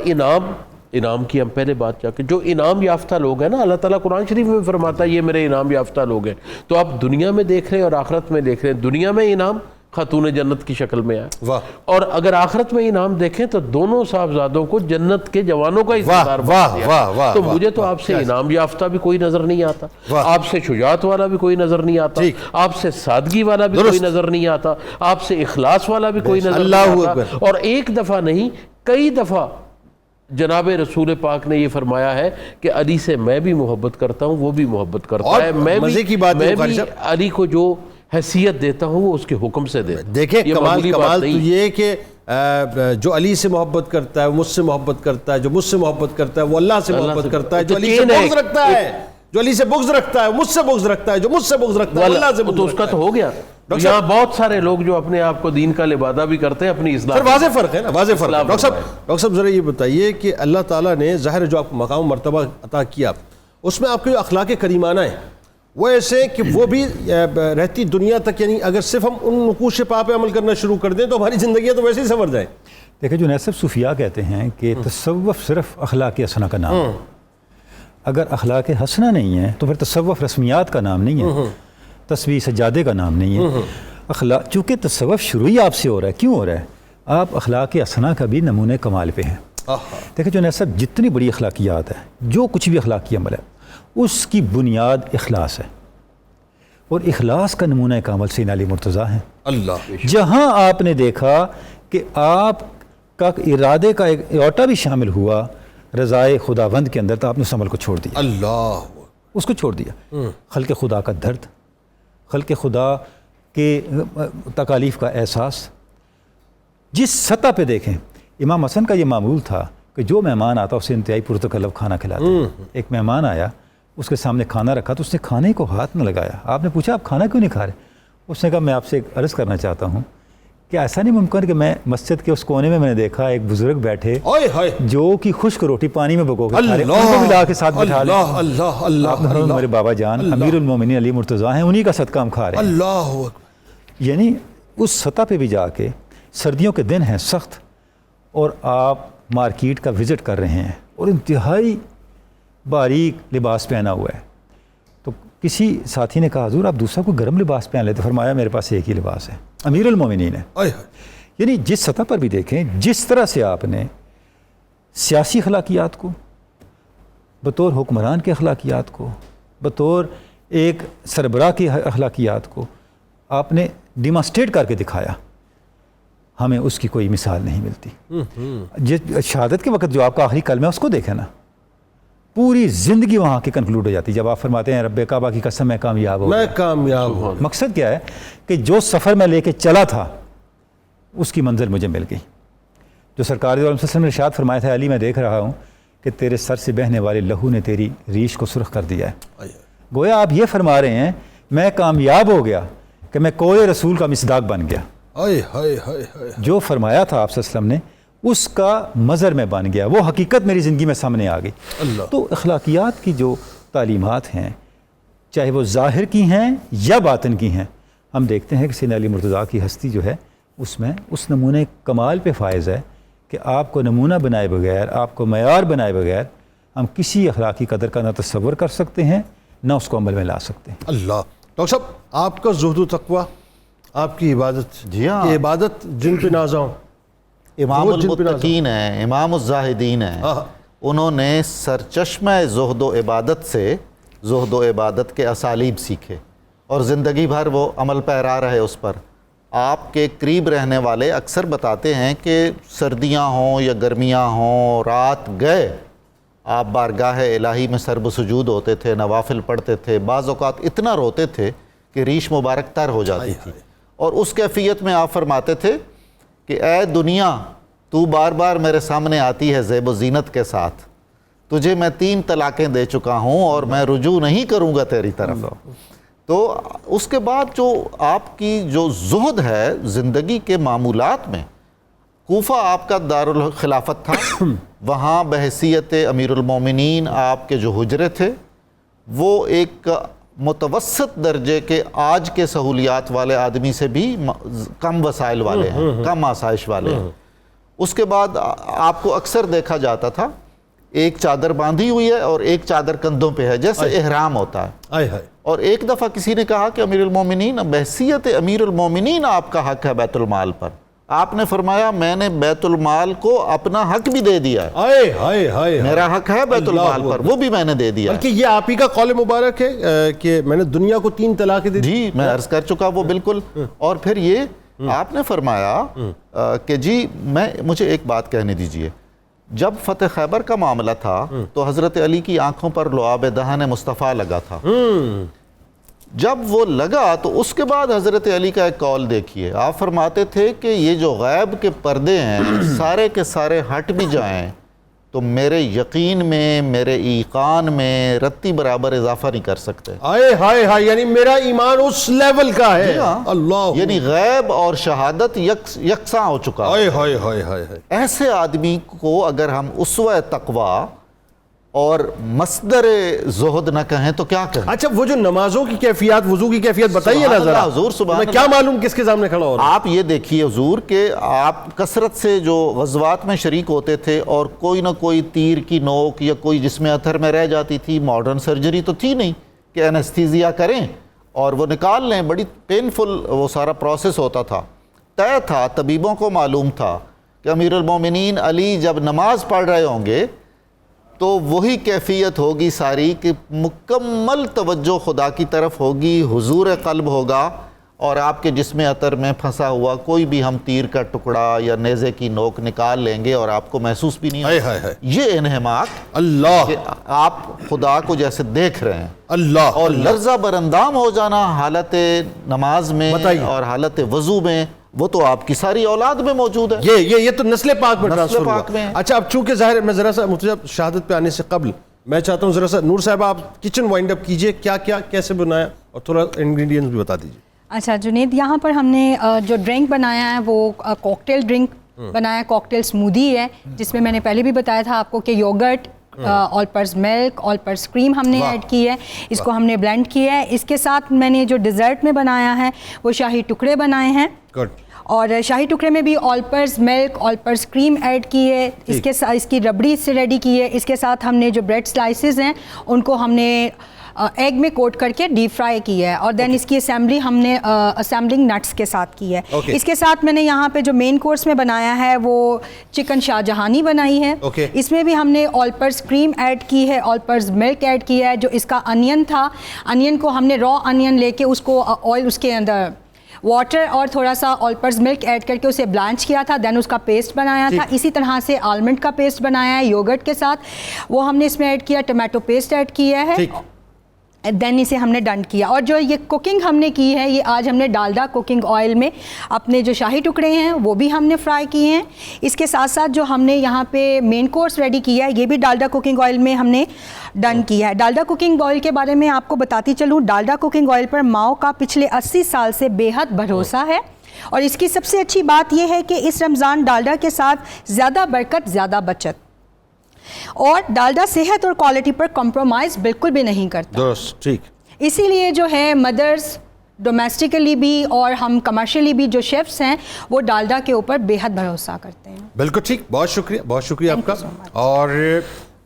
انعام کی ہم پہلے بات جا کے, جو انعام یافتہ لوگ ہیں نا, اللہ تعالیٰ قرآن شریف میں فرماتا ہے یہ میرے انعام یافتہ لوگ ہیں. تو آپ دنیا میں دیکھ رہے ہیں اور آخرت میں دیکھ رہے ہیں. دنیا میں انعام خاتون جنت کی شکل میں آیا, اور اگر آخرت میں انعام دیکھیں تو دونوں صاحبزادوں کو جنت کے جوانوں کا استعار بنا دیا. تو مجھے تو آپ سے انعام یافتہ بھی کوئی نظر نہیں آتا, آپ سے شجاعت والا بھی کوئی نظر نہیں آتا, آپ سے سادگی والا بھی کوئی نظر نہیں آتا, آپ سے اخلاص والا بھی کوئی نظر نہیں آتا. اور ایک دفعہ نہیں کئی دفعہ جناب رسول پاک نے یہ فرمایا ہے کہ علی سے میں بھی محبت کرتا ہوں, وہ بھی محبت کرتا ہے. میں بھی علی کو جو حیثیت دیتا ہوں وہ اس کے حکم سے دیتا ہوں. دیکھیں کمال تو یہ کہ جو علی سے محبت کرتا ہے وہ مجھ سے محبت کرتا ہے, جو مجھ سے محبت کرتا ہے وہ اللہ سے محبت کرتا ہے, جو علی سے بغض رکھتا ہے, جو علی سے بغض رکھتا ہے مجھ سے بغض رکھتا ہے, جو مجھ سے بغض رکھتا ہے اللہ سے بغض رکھتا ہے. تو اس کا تو ہو گیا. یہاں بہت سارے لوگ جو اپنے آپ کو دین کا لبادہ بھی کرتے ہیں اپنی اصلاح. پھر واضح فرق ہے نا, واضح فرق ہے. ڈاکٹر صاحب ذرا یہ بتائیے کہ اللہ تعالیٰ نے ظاہر جو آپ کو مقام مرتبہ عطا کیا, اس میں آپ کے جو اخلاق کریمانہ ہیں وہ ایسے کہ وہ بھی رہتی دنیا تک, یعنی اگر صرف ہم ان نقوش پا پہ عمل کرنا شروع کر دیں تو ہماری زندگیاں تو ویسے ہی سنور جائیں. دیکھیں جو نصب صوفیاء کہتے ہیں کہ تصوف صرف اخلاق حسنہ کا نام ہے. اگر اخلاق حسنہ نہیں ہے تو پھر تصوف رسمیات کا نام نہیں ہے, تسبیح سجادے کا نام نہیں ہے. چونکہ تصوف شروع ہی آپ سے ہو رہا ہے. کیوں ہو رہا ہے؟ آپ اخلاق حسنہ کا بھی نمونے کمال پہ ہیں. دیکھیں جو نصب جتنی بڑی اخلاقیات ہے, جو کچھ بھی اخلاقی عمل ہے, اس کی بنیاد اخلاص ہے, اور اخلاص کا نمونہ کامل سیدنا علی مرتضیٰ ہیں. جہاں آپ نے دیکھا کہ آپ کا ارادے کا ایک ایوٹا بھی شامل ہوا رضائے خداوند کے اندر, تو آپ نے اس عمل کو چھوڑ دیا. اس کو چھوڑ دیا. خلق خدا کا درد, خلق خدا کے تکالیف کا احساس, جس سطح پہ دیکھیں. امام حسن کا یہ معمول تھا کہ جو مہمان آتا اسے انتہائی پرتکلف کھانا کھلاتے. ایک مہمان آیا, اس کے سامنے کھانا رکھا تو اس نے کھانے کو ہاتھ نہ لگایا. آپ نے پوچھا آپ کھانا کیوں نہیں کھا رہے؟ اس نے کہا میں آپ سے ایک عرض کرنا چاہتا ہوں کہ ایسا نہیں ممکن کہ میں مسجد کے اس کونے میں نے دیکھا ایک بزرگ بیٹھے جو کہ خشک روٹی پانی میں بھگو کے کھا رہے, ان کو بھی لا کے ساتھ بٹھا لیں. میرے بابا جان امیر المومنین علی مرتضیٰ ہیں, انہی کا صدقہ ہم کھا رہے ہیں. یعنی اس سطح پہ بھی جا کے, سردیوں کے دن ہیں سخت, اور آپ مارکیٹ کا وزٹ کر رہے ہیں اور انتہائی باریک لباس پہنا ہوا ہے. تو کسی ساتھی نے کہا حضور آپ دوسرا کوئی گرم لباس پہن لیتے. فرمایا میرے پاس ایک ہی لباس ہے, امیر المومنین ہے. یعنی جس سطح پر بھی دیکھیں, جس طرح سے آپ نے سیاسی اخلاقیات کو, بطور حکمران کے اخلاقیات کو, بطور ایک سربراہ کی اخلاقیات کو آپ نے ڈیمانسٹریٹ کر کے دکھایا, ہمیں اس کی کوئی مثال نہیں ملتی. شہادت کے وقت جو آپ کا آخری کلمہ ہے اس کو دیکھیں نا, پوری زندگی وہاں کی کنکلوڈ ہو جاتی. جب آپ فرماتے ہیں رب کعبہ کی قسم میں کامیاب ہوں, میں کامیاب ہوں, مقصد کیا ہے کہ جو سفر میں لے کے چلا تھا اس کی منزل مجھے مل گئی. جو سرکار دو عالم صلی اللہ علیہ وسلم نے ارشاد فرمایا تھا, علی میں دیکھ رہا ہوں کہ تیرے سر سے بہنے والے لہو نے تیری ریش کو سرخ کر دیا ہے. گویا آپ یہ فرما رہے ہیں میں کامیاب ہو گیا کہ میں کوئے رسول کا مصداق بن گیا. جو فرمایا تھا آپ صلی اللہ علیہ وسلم نے اس کا مظہر میں بن گیا, وہ حقیقت میری زندگی میں سامنے آ گئی. تو اخلاقیات کی جو تعلیمات ہیں, چاہے وہ ظاہر کی ہیں یا باطن کی ہیں, ہم دیکھتے ہیں کہ سیدنا علی مرتضیٰ کی ہستی جو ہے اس میں اس نمونے کمال پہ فائز ہے کہ آپ کو نمونہ بنائے بغیر, آپ کو معیار بنائے بغیر ہم کسی اخلاقی قدر کا نہ تصور کر سکتے ہیں نہ اس کو عمل میں لا سکتے ہیں. اللہ. ڈاکٹر صاحب آپ کا زہد و تقویٰ, آپ کی عبادت, جی ہاں, یہ عبادت جن پہ نازا ہوں, امام المتقین ہیں, امام الزاہدین ہیں, انہوں نے سرچشمہ زہد و عبادت سے زہد و عبادت کے اسالیب سیکھے اور زندگی بھر وہ عمل پیرا رہے اس پر. آپ کے قریب رہنے والے اکثر بتاتے ہیں کہ سردیاں ہوں یا گرمیاں ہوں, رات گئے آپ بارگاہ الہی میں سرب سجود ہوتے تھے, نوافل پڑھتے تھے, بعض اوقات اتنا روتے تھے کہ ریش مبارک تر ہو جاتی تھی. اور اس کیفیت میں آپ فرماتے تھے کہ اے دنیا تو بار بار میرے سامنے آتی ہے زیب و زینت کے ساتھ, تجھے میں 3 طلاقیں دے چکا ہوں اور میں رجوع نہیں کروں گا تیری طرف. تو اس کے بعد جو آپ کی جو زہد ہے زندگی کے معمولات میں, کوفہ آپ کا دارالخلافت تھا, وہاں بحیثیت امیر المومنین آپ کے جو حجرے تھے وہ ایک متوسط درجے کے آج کے سہولیات والے آدمی سے بھی کم وسائل والے ہیں, کم آسائش والے ہیں. اس کے بعد آپ کو اکثر دیکھا جاتا تھا ایک چادر باندھی ہوئی ہے اور ایک چادر کندھوں پہ ہے, جیسے احرام ہوتا ہے. اور ایک دفعہ کسی نے کہا کہ امیر المومنین, بحیثیت امیر المومنین آپ کا حق ہے بیت المال پر. آپ نے فرمایا میں نے بیت المال کو اپنا حق بھی دے دیا ہے, میرا حق ہے بیت المال پر, وہ بھی میں نے دے دیا. بلکہ یہ آپ ہی کا قول مبارک ہے کہ میں نے دنیا کو 3 طلاقیں دے دی. جی میں عرض کر چکا وہ بالکل. اور پھر یہ آپ نے فرمایا کہ جی مجھے ایک بات کہنے دیجئے, جب فتح خیبر کا معاملہ تھا تو حضرت علی کی آنکھوں پر لعاب دہن مصطفیٰ لگا تھا. جب وہ لگا تو اس کے بعد حضرت علی کا ایک قول دیکھیے, آپ فرماتے تھے کہ یہ جو غیب کے پردے ہیں سارے کے سارے ہٹ بھی جائیں تو میرے یقین میں, میرے ایقان میں رتی برابر اضافہ نہیں کر سکتے. یعنی میرا ایمان اس لیول کا ہے. اللہ, یعنی غیب اور شہادت یکساں ہو چکا. ایسے آدمی کو اگر ہم اسوہ تقویٰ اور مصدر زہد نہ کہیں تو کیا کہیں؟ اچھا وہ جو نمازوں کی کیفیت, وضو کی کیفیت بتائیے نا ذرا. حضور سبحان میں کیا معلوم کس کے سامنے کھڑا ہو رہا ہوں. آپ یہ دیکھیے حضور کہ آپ کثرت سے جو غزوات میں شریک ہوتے تھے اور کوئی نہ کوئی تیر کی نوک یا کوئی جسم اتھر میں رہ جاتی تھی, ماڈرن سرجری تو تھی نہیں کہ انستھیزیا کریں اور وہ نکال لیں, بڑی پینفل وہ سارا پروسیس ہوتا تھا. طے تھا, طبیبوں کو معلوم تھا کہ امیر المومنین علی جب نماز پڑھ رہے ہوں گے تو وہی کیفیت ہوگی ساری کہ مکمل توجہ خدا کی طرف ہوگی, حضور قلب ہوگا, اور آپ کے جسم عطر میں پھنسا ہوا کوئی بھی ہم تیر کا ٹکڑا یا نیزے کی نوک نکال لیں گے اور آپ کو محسوس بھی نہیں ہوگا. یہ انہماک, اللہ, کہ آپ خدا کو جیسے دیکھ رہے ہیں, اللہ, اور لرزہ برندام ہو جانا حالت نماز میں اور حالت وضو میں, وہ تو آپ کی ساری اولاد میں موجود ہے. یہ تو نسل پاک میں ٹرانسفر ہوا. میں. اچھا اب چونکہ ظاہر ہے, میں ذرا سا مفتی صاحب شہادت پہ آنے سے قبل میں چاہتا ہوں ذرا سا نور صاحب آپ کچن وائنڈ اپ کیجئے, کیا کیا کیسے بنایا اور تھوڑا انگریڈینٹس بھی بتا دیجئے. اچھا جنید, یہاں پر ہم نے جو ڈرنک بنایا ہے وہ کاکٹیل ڈرنک بنایا, کاکٹیل سمودی ہے, جس میں نے پہلے بھی بتایا تھا آپ کو کہ یوگرٹ, آل پرز ملک, آل پرز کریم ہم نے ایڈ کی ہے, اس کو ہم نے بلینڈ کیا ہے. اس کے ساتھ میں نے جو ڈیزرٹ میں بنایا ہے وہ شاہی ٹکڑے بنائے ہیں, اور شاہی ٹکڑے میں بھی آل پرپز ملک آل پرپز کریم ایڈ کی ہے، اس کے ساتھ اس کی ربڑی سے ریڈی کی ہے، اس کے ساتھ ہم نے جو بریڈ سلائسز ہیں ان کو ہم نے ایگ میں کوٹ کر کے ڈیپ فرائی کی ہے، اور دین اس کی اسمبلی ہم نے اسمبلنگ نٹس کے ساتھ کی ہے۔ اس کے ساتھ میں نے یہاں پہ جو مین کورس میں بنایا ہے وہ چکن شاہ جہانی بنائی ہے، اس میں بھی ہم نے آل پرپز کریم ایڈ کی ہے، آل پرپز ملک ایڈ کی ہے، جو اس کا انین تھا، انین کو ہم نے را انین لے کے اس کو آئل اس کے اندر واٹر اور تھوڑا سا آل پرپز ملک ایڈ کر کے اسے بلانچ کیا تھا، دین اس کا پیسٹ بنایا تھا۔ اسی طرح سے آلمنڈ کا پیسٹ بنایا ہے یوگرٹ کے ساتھ، وہ ہم نے اس میں ایڈ کیا، ٹمیٹو پیسٹ ایڈ کیا ہے، دین اسے ہم نے ڈن کیا۔ اور جو یہ کوکنگ ہم نے کی ہے، یہ آج ہم نے ڈالڈا کوکنگ آئل میں اپنے جو شاہی ٹکڑے ہیں وہ بھی ہم نے فرائی کیے ہیں۔ اس کے ساتھ ساتھ جو ہم نے یہاں پہ مین کورس ریڈی کیا ہے یہ بھی ڈالڈا کوکنگ آئل میں ہم نے ڈن کیا ہے۔ ڈالڈا کوکنگ آئل کے بارے میں آپ کو بتاتی چلوں، ڈالڈا کوکنگ آئل پر ماؤ کا پچھلے 80 سال سے بے حد بھروسہ ہے، اور اس کی سب سے اچھی بات یہ ہے کہ اس رمضان ڈالڈا کے ساتھ زیادہ برکت زیادہ بچت، اور ڈالڈا صحت اور کوالٹی پر کمپرومائز بالکل بھی نہیں کرتا۔ درست، ٹھیک۔ اسی لیے جو ہے مدرز ڈومیسٹکلی بھی اور ہم کمرشلی بھی جو شیفس ہیں وہ ڈالڈا کے اوپر بے حد بھروسہ کرتے ہیں۔ بالکل ٹھیک، بہت شکریہ، بہت شکریہ آپ کا۔ اور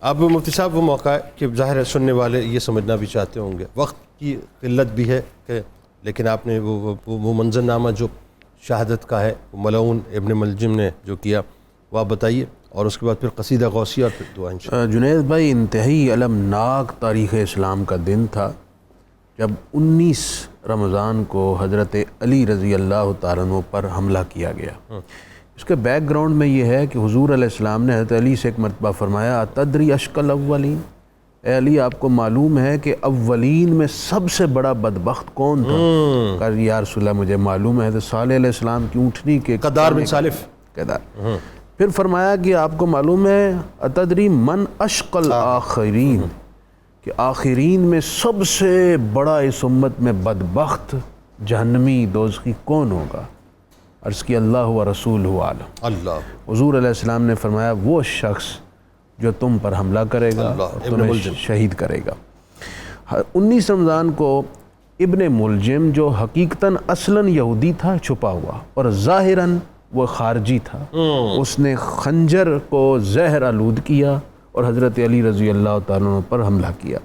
اب مفتی صاحب وہ موقع ہے کہ ظاہر ہے سننے والے یہ سمجھنا بھی چاہتے ہوں گے، وقت کی قلت بھی ہے کہ لیکن آپ نے وہ منظرنامہ جو شہادت کا ہے ملعون ابن ملجم نے جو کیا وہ آپ بتائیے، اور اس کے بعد پھر قصیدہ غوثیہ اور پھر دعا انشاءاللہ۔ جنید بھائی، انتہائی المناک تاریخ اسلام کا دن تھا جب 19 رمضان کو حضرت علی رضی اللہ تعالیٰ عنہ پر حملہ کیا گیا۔ اس کے بیک گراؤنڈ میں یہ ہے کہ حضور علیہ السلام نے حضرت علی سے ایک مرتبہ فرمایا، اتدری اشق الاولین، اے علی آپ کو معلوم ہے کہ اولین میں سب سے بڑا بدبخت کون تھا؟ کہا یا رسول اللہ مجھے معلوم ہے، حضرت صالح علیہ السلام کی اونٹنی کے قدار بن سالف، قدار۔ پھر فرمایا کہ آپ کو معلوم ہے اتدری من اشق الاخرین، کہ آخرین میں سب سے بڑا اس امت میں بدبخت جہنمی دوزخی کون ہوگا؟ عرض کی اللہ و رسول عالم۔ اللہ حضور علیہ السلام نے فرمایا وہ شخص جو تم پر حملہ کرے گا اور تمہیں شہید کرے گا۔ 19 رمضان کو ابن ملجم جو حقیقتاً اصلاً یہودی تھا چھپا ہوا اور ظاہراً وہ خارجی تھا، اس نے خنجر کو زہر آلود کیا اور حضرت علی رضی اللہ تعالیٰ عنہ پر حملہ کیا۔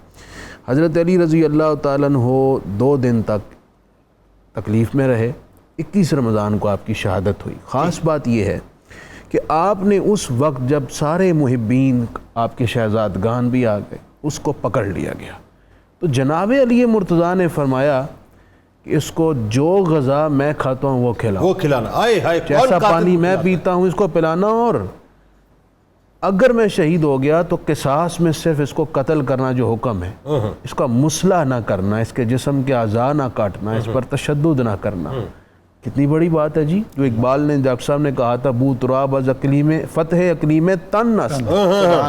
حضرت علی رضی اللہ تعالیٰ عنہ 2 دن تک تکلیف میں رہے۔ 21 رمضان کو آپ کی شہادت ہوئی۔ خاص بات یہ ہے کہ آپ نے اس وقت جب سارے محبین آپ کے شہزادگان بھی آ گئے اس کو پکڑ لیا گیا، تو جناب علی مرتضیٰ نے فرمایا کہ اس کو جو غذا میں کھاتا ہوں وہ کھلانا، آئے ہائے، جیسا پانی میں پیتا ہوں اس کو پلانا، اور اگر میں شہید ہو گیا تو قصاص میں صرف اس کو قتل کرنا جو حکم ہے، اس کا مسلح نہ کرنا، اس کے جسم کے اعضاء نہ کاٹنا، اس پر تشدد نہ کرنا۔ کتنی بڑی بات ہے جی، جو اقبال نے ڈاکٹر صاحب نے کہا تھا، بو تراب از اقلیم فتح اقلیم تن نسل،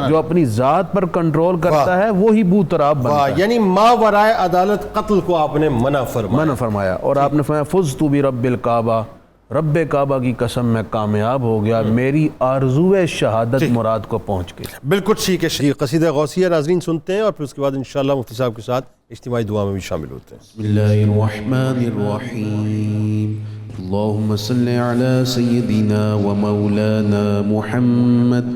جو اپنی ذات پر کنٹرول کرتا ہے وہی بو تراب بنتا ہے۔ یعنی ما ورائے عدالت قتل کو آپ نے منع فرمایا، اور آپ نے فرمایا فزت برب الکعبہ، رب کعبہ کی قسم میں کامیاب ہو گیا، میری آرزو شہادت مراد کو پہنچ گئی۔ بالکل ٹھیک ہے۔ قصیدہ غوثیہ ناظرین سنتے ہیں اور پھر اس کے بعد انشاءاللہ مفتی صاحب کے ساتھ اجتماعی دعا میں بھی شامل ہوتے ہیں۔ بسم اللہ الرحمن الرحیم، اللہم صلی علی سیدنا و مولانا محمد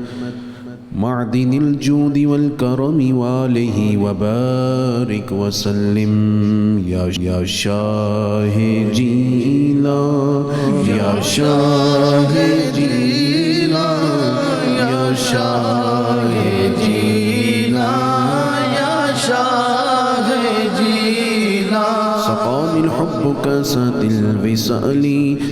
معدن الجود والکرم وآلہ وبارک وسلم۔ یا شاہ جیلا، یا شاہ جیلا، یا شاہ جیلا، یا شاہ جیلا، سقانی الحب کاسات الوصال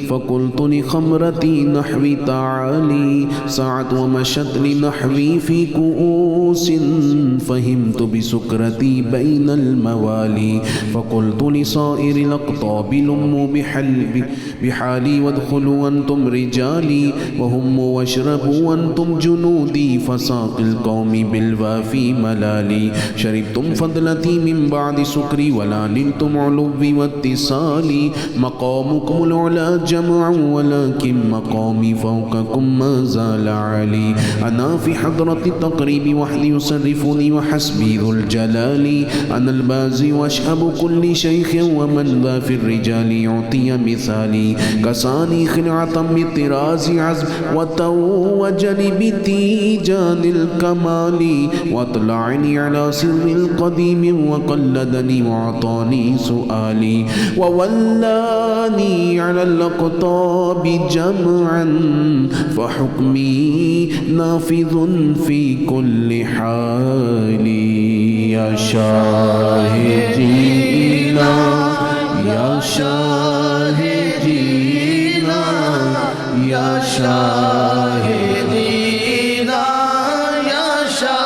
فقلت لخمرتي نحوي تعالي سعت ومشت لنحوي في كؤوس فهمت بسكرتي بين الموالي فقلت لصائر الأقطاب لموا بحالي وادخلوا أنتم رجالي وهم واشربوا وأنتم جنودي فساق القوم بالوافي ملالي شربتم فضلتي من بعد سكري ولا نلتم علوي واتصالي وصالي مقامكم العلا جمعا ولكن مقامي فوقكم ما زال عالي أنا في حضرة التقريب وحدي يصرفني وحسبي ذو الجلال أنا البازي وأشهب كل شيخ ومن ذا في الرجال يعطي مثالي كساني خلعة بالطراز عزم وتوجني بتيجان الكمال واطلعني على سر القديم وقلدني وأعطاني سؤالي وولاني على الأقطاب جمعا فحكمي نافذ في كل حال يا شاهدينا يا شاهدينا يا شاهدينا يا شاهدينا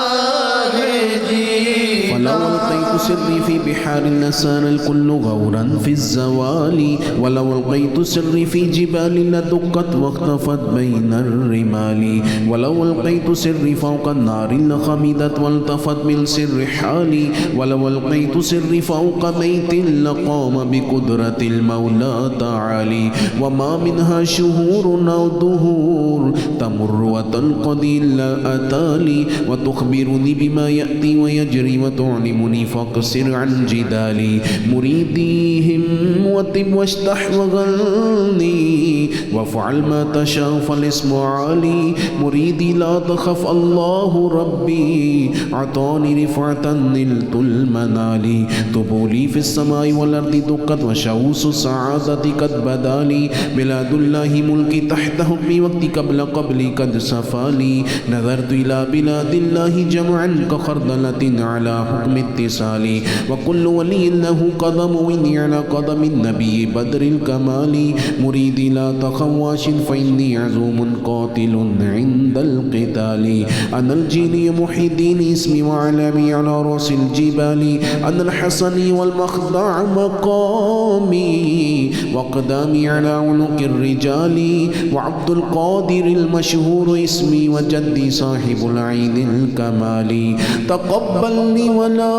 فلو ألقيت سري في بحار لسان الكل غورا في الزوال ولو ألقيت سري في جبال لدقت واختفت بين الرمال ولو ألقيت سري فوق النار لخمدت والتفت من سر حالي ولو ألقيت سري فوق بيت لقام بقدرة المولى تعالي وما منها شهور أو دهور تمر وتنقضي إلا أتالي وتخبرني بما يأتي ويجري وتعلمني فاقصر عن جدالي مريديهم وطب واشتح وغني وافعل ما تشاء فالاسم عالي مريدي لا تخف الله ربي أعطاني رفعة نلت المنال طبولي في السماء والأرض دقت وشوس السعادة قد بدالي بلاد الله ملكي تحت حكمي وقتي قبلي قد سفالي نظرت إلى بلاد الله جمعا كخردلة على حكم اتصالي وكل ولي له قدم وإني على قدم النبي بدر الكمال مريدي لا تخواش فإني عزوم قاتل عند القتال أنا الجيني محي الدين اسمي وعلامي على رأس الجبال أنا الحسني والمخضع مقامي وقدامي على عنق الرجال وعبد القادر المشهور اسمي وجدي صاحب العين الكمال تقبلني ولا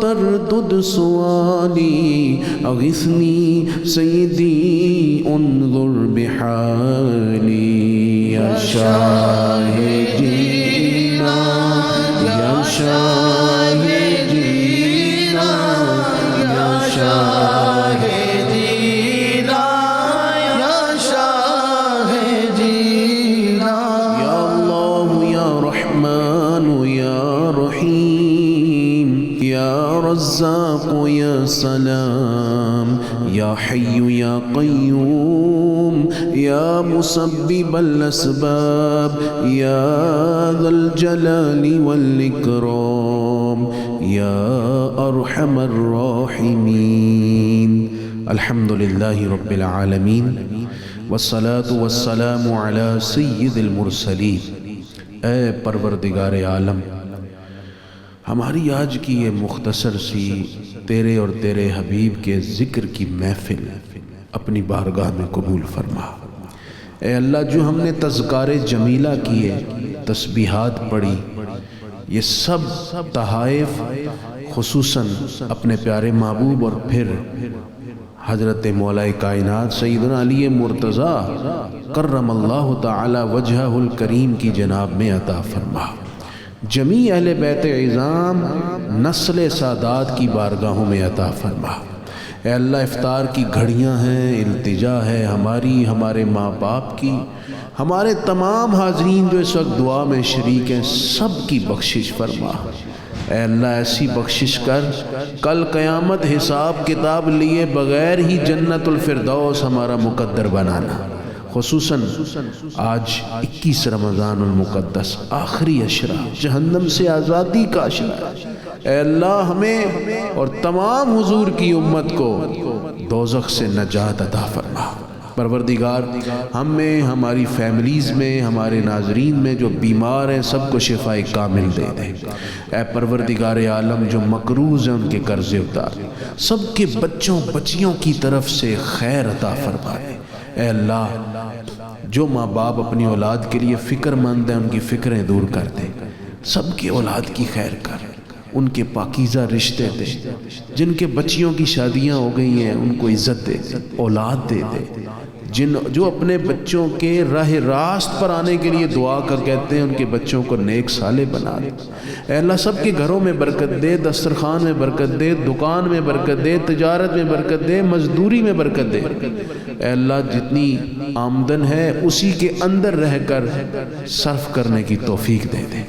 تردد سؤالي أغثني سيدي انظر بحالي يا شاهدينا يا شاهدينا يا شاهدينا يا شاهدينا يا الله يا رحمن يا رحيم يا رزاق يا سلام يا حي يا قيوم يا مسبب الأسباب يا ذا الجلال والإكرام يا أرحم الراحمين الحمد لله رب العالمين والصلاة والسلام على سید المرسلین اے پروردگار عالم ہماری آج کی یہ مختصر سی تیرے اور تیرے حبیب کے ذکر کی محفل اپنی بارگاہ میں قبول فرما اے اللہ جو ہم نے تذکار جمیلہ کیے تسبیحات پڑھی یہ سب تحائف خصوصاً اپنے پیارے محبوب اور پھر حضرت مولا کائنات سیدنا علی مرتضیٰ کرم اللہ تعالی وجہہ الکریم کی جناب میں عطا فرما جمیع اہل بیت عظام نسل سادات کی بارگاہوں میں عطا فرما اے اللہ افطار کی گھڑیاں ہیں التجا ہے ہماری ہمارے ماں باپ کی ہمارے تمام حاضرین جو اس وقت دعا میں شریک ہیں سب کی بخشش فرما اے اللہ ایسی بخشش کر کل قیامت حساب کتاب لیے بغیر ہی جنت الفردوس ہمارا مقدر بنانا خصوصاً آج 21 رمضان المقدس آخری عشرہ جہنم سے آزادی کا عشرہ اے اللہ ہمیں اور تمام حضور کی امت کو دوزخ سے نجات عطا فرما پروردگار ہم میں ہماری فیملیز میں ہمارے ناظرین میں جو بیمار ہیں سب کو شفاء کامل دے دے اے پروردگار عالم جو مقروض ہیں ان کے قرضے اتار سب کے بچوں بچیوں کی طرف سے خیر عطا فرما اے اللہ جو ماں باپ اپنی اولاد کے لیے فکر مند ہیں ان کی فکریں دور کر دے سب کی اولاد کی خیر کر ان کے پاکیزہ رشتے دے، جن کے بچیوں کی شادیاں ہو گئی ہیں ان کو عزت دے دے، اولاد دے دے، جو اپنے بچوں کے راہ راست پر آنے کے لیے دعا کر کہتے ہیں ان کے بچوں کو نیک صالح بنا دے۔ اے اللہ سب کے گھروں میں برکت دے، دسترخوان میں برکت دے، دکان میں برکت دے، تجارت میں برکت دے، مزدوری میں برکت دے۔ اے اللہ جتنی آمدن ہے اسی کے اندر رہ کر صرف کرنے کی توفیق دے دے،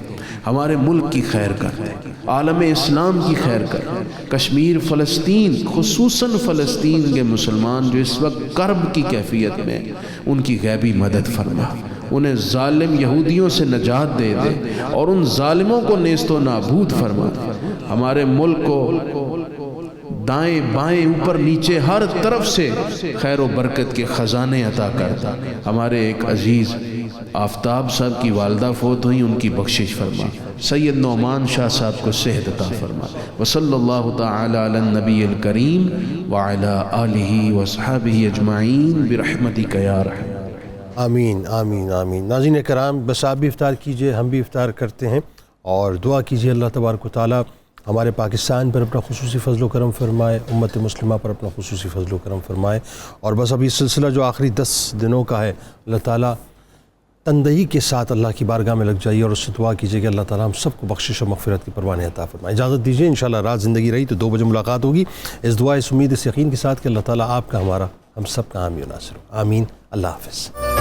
ہمارے ملک کی خیر کر دے، عالم اسلام کی خیر کر دے، کشمیر، فلسطین، خصوصاً فلسطین کے مسلمان جو اس وقت کرب کی کیفیت میں، ان کی غیبی مدد فرما، انہیں ظالم یہودیوں سے نجات دے دے اور ان ظالموں کو نیست و نابود فرما دے، ہمارے ملک کو دائیں بائیں اوپر نیچے ہر طرف سے خیر و برکت کے خزانے عطا کرتا۔ ہمارے ایک عزیز آفتاب صاحب کی والدہ فوت ہوئی، ان کی بخشش فرما، سید نعمان شاہ صاحب کو صحت عطا فرما، وصلی اللہ تعالی علی النبی الکریم وعلی آلہ وصحابہ اجمعین برحمتک یا رحم۔ آمین آمین آمین۔ ناظرین کرام، بس آپ بھی افطار کیجئے، ہم بھی افطار کرتے ہیں، اور دعا کیجئے اللہ تبارک و تعالی ہمارے پاکستان پر اپنا خصوصی فضل و کرم فرمائے، امت مسلمہ پر اپنا خصوصی فضل و کرم فرمائے، اور بس اب یہ سلسلہ جو آخری 10 دنوں کا ہے، اللہ تعالیٰ تندہی کے ساتھ اللہ کی بارگاہ میں لگ جائیے اور اس سے دعا کیجیے کہ اللہ تعالیٰ ہم سب کو بخشش و مغفرت کی پروانیں عطا فرمائے۔ اجازت دیجیے، انشاءاللہ رات زندگی رہی تو 2 بجے ملاقات ہوگی، اس دعا، اس امید، اس یقین کے ساتھ کہ اللہ تعالیٰ آپ کا، ہمارا، ہم سب کا حامی و ناصر ہو۔ آمین۔ اللہ حافظ۔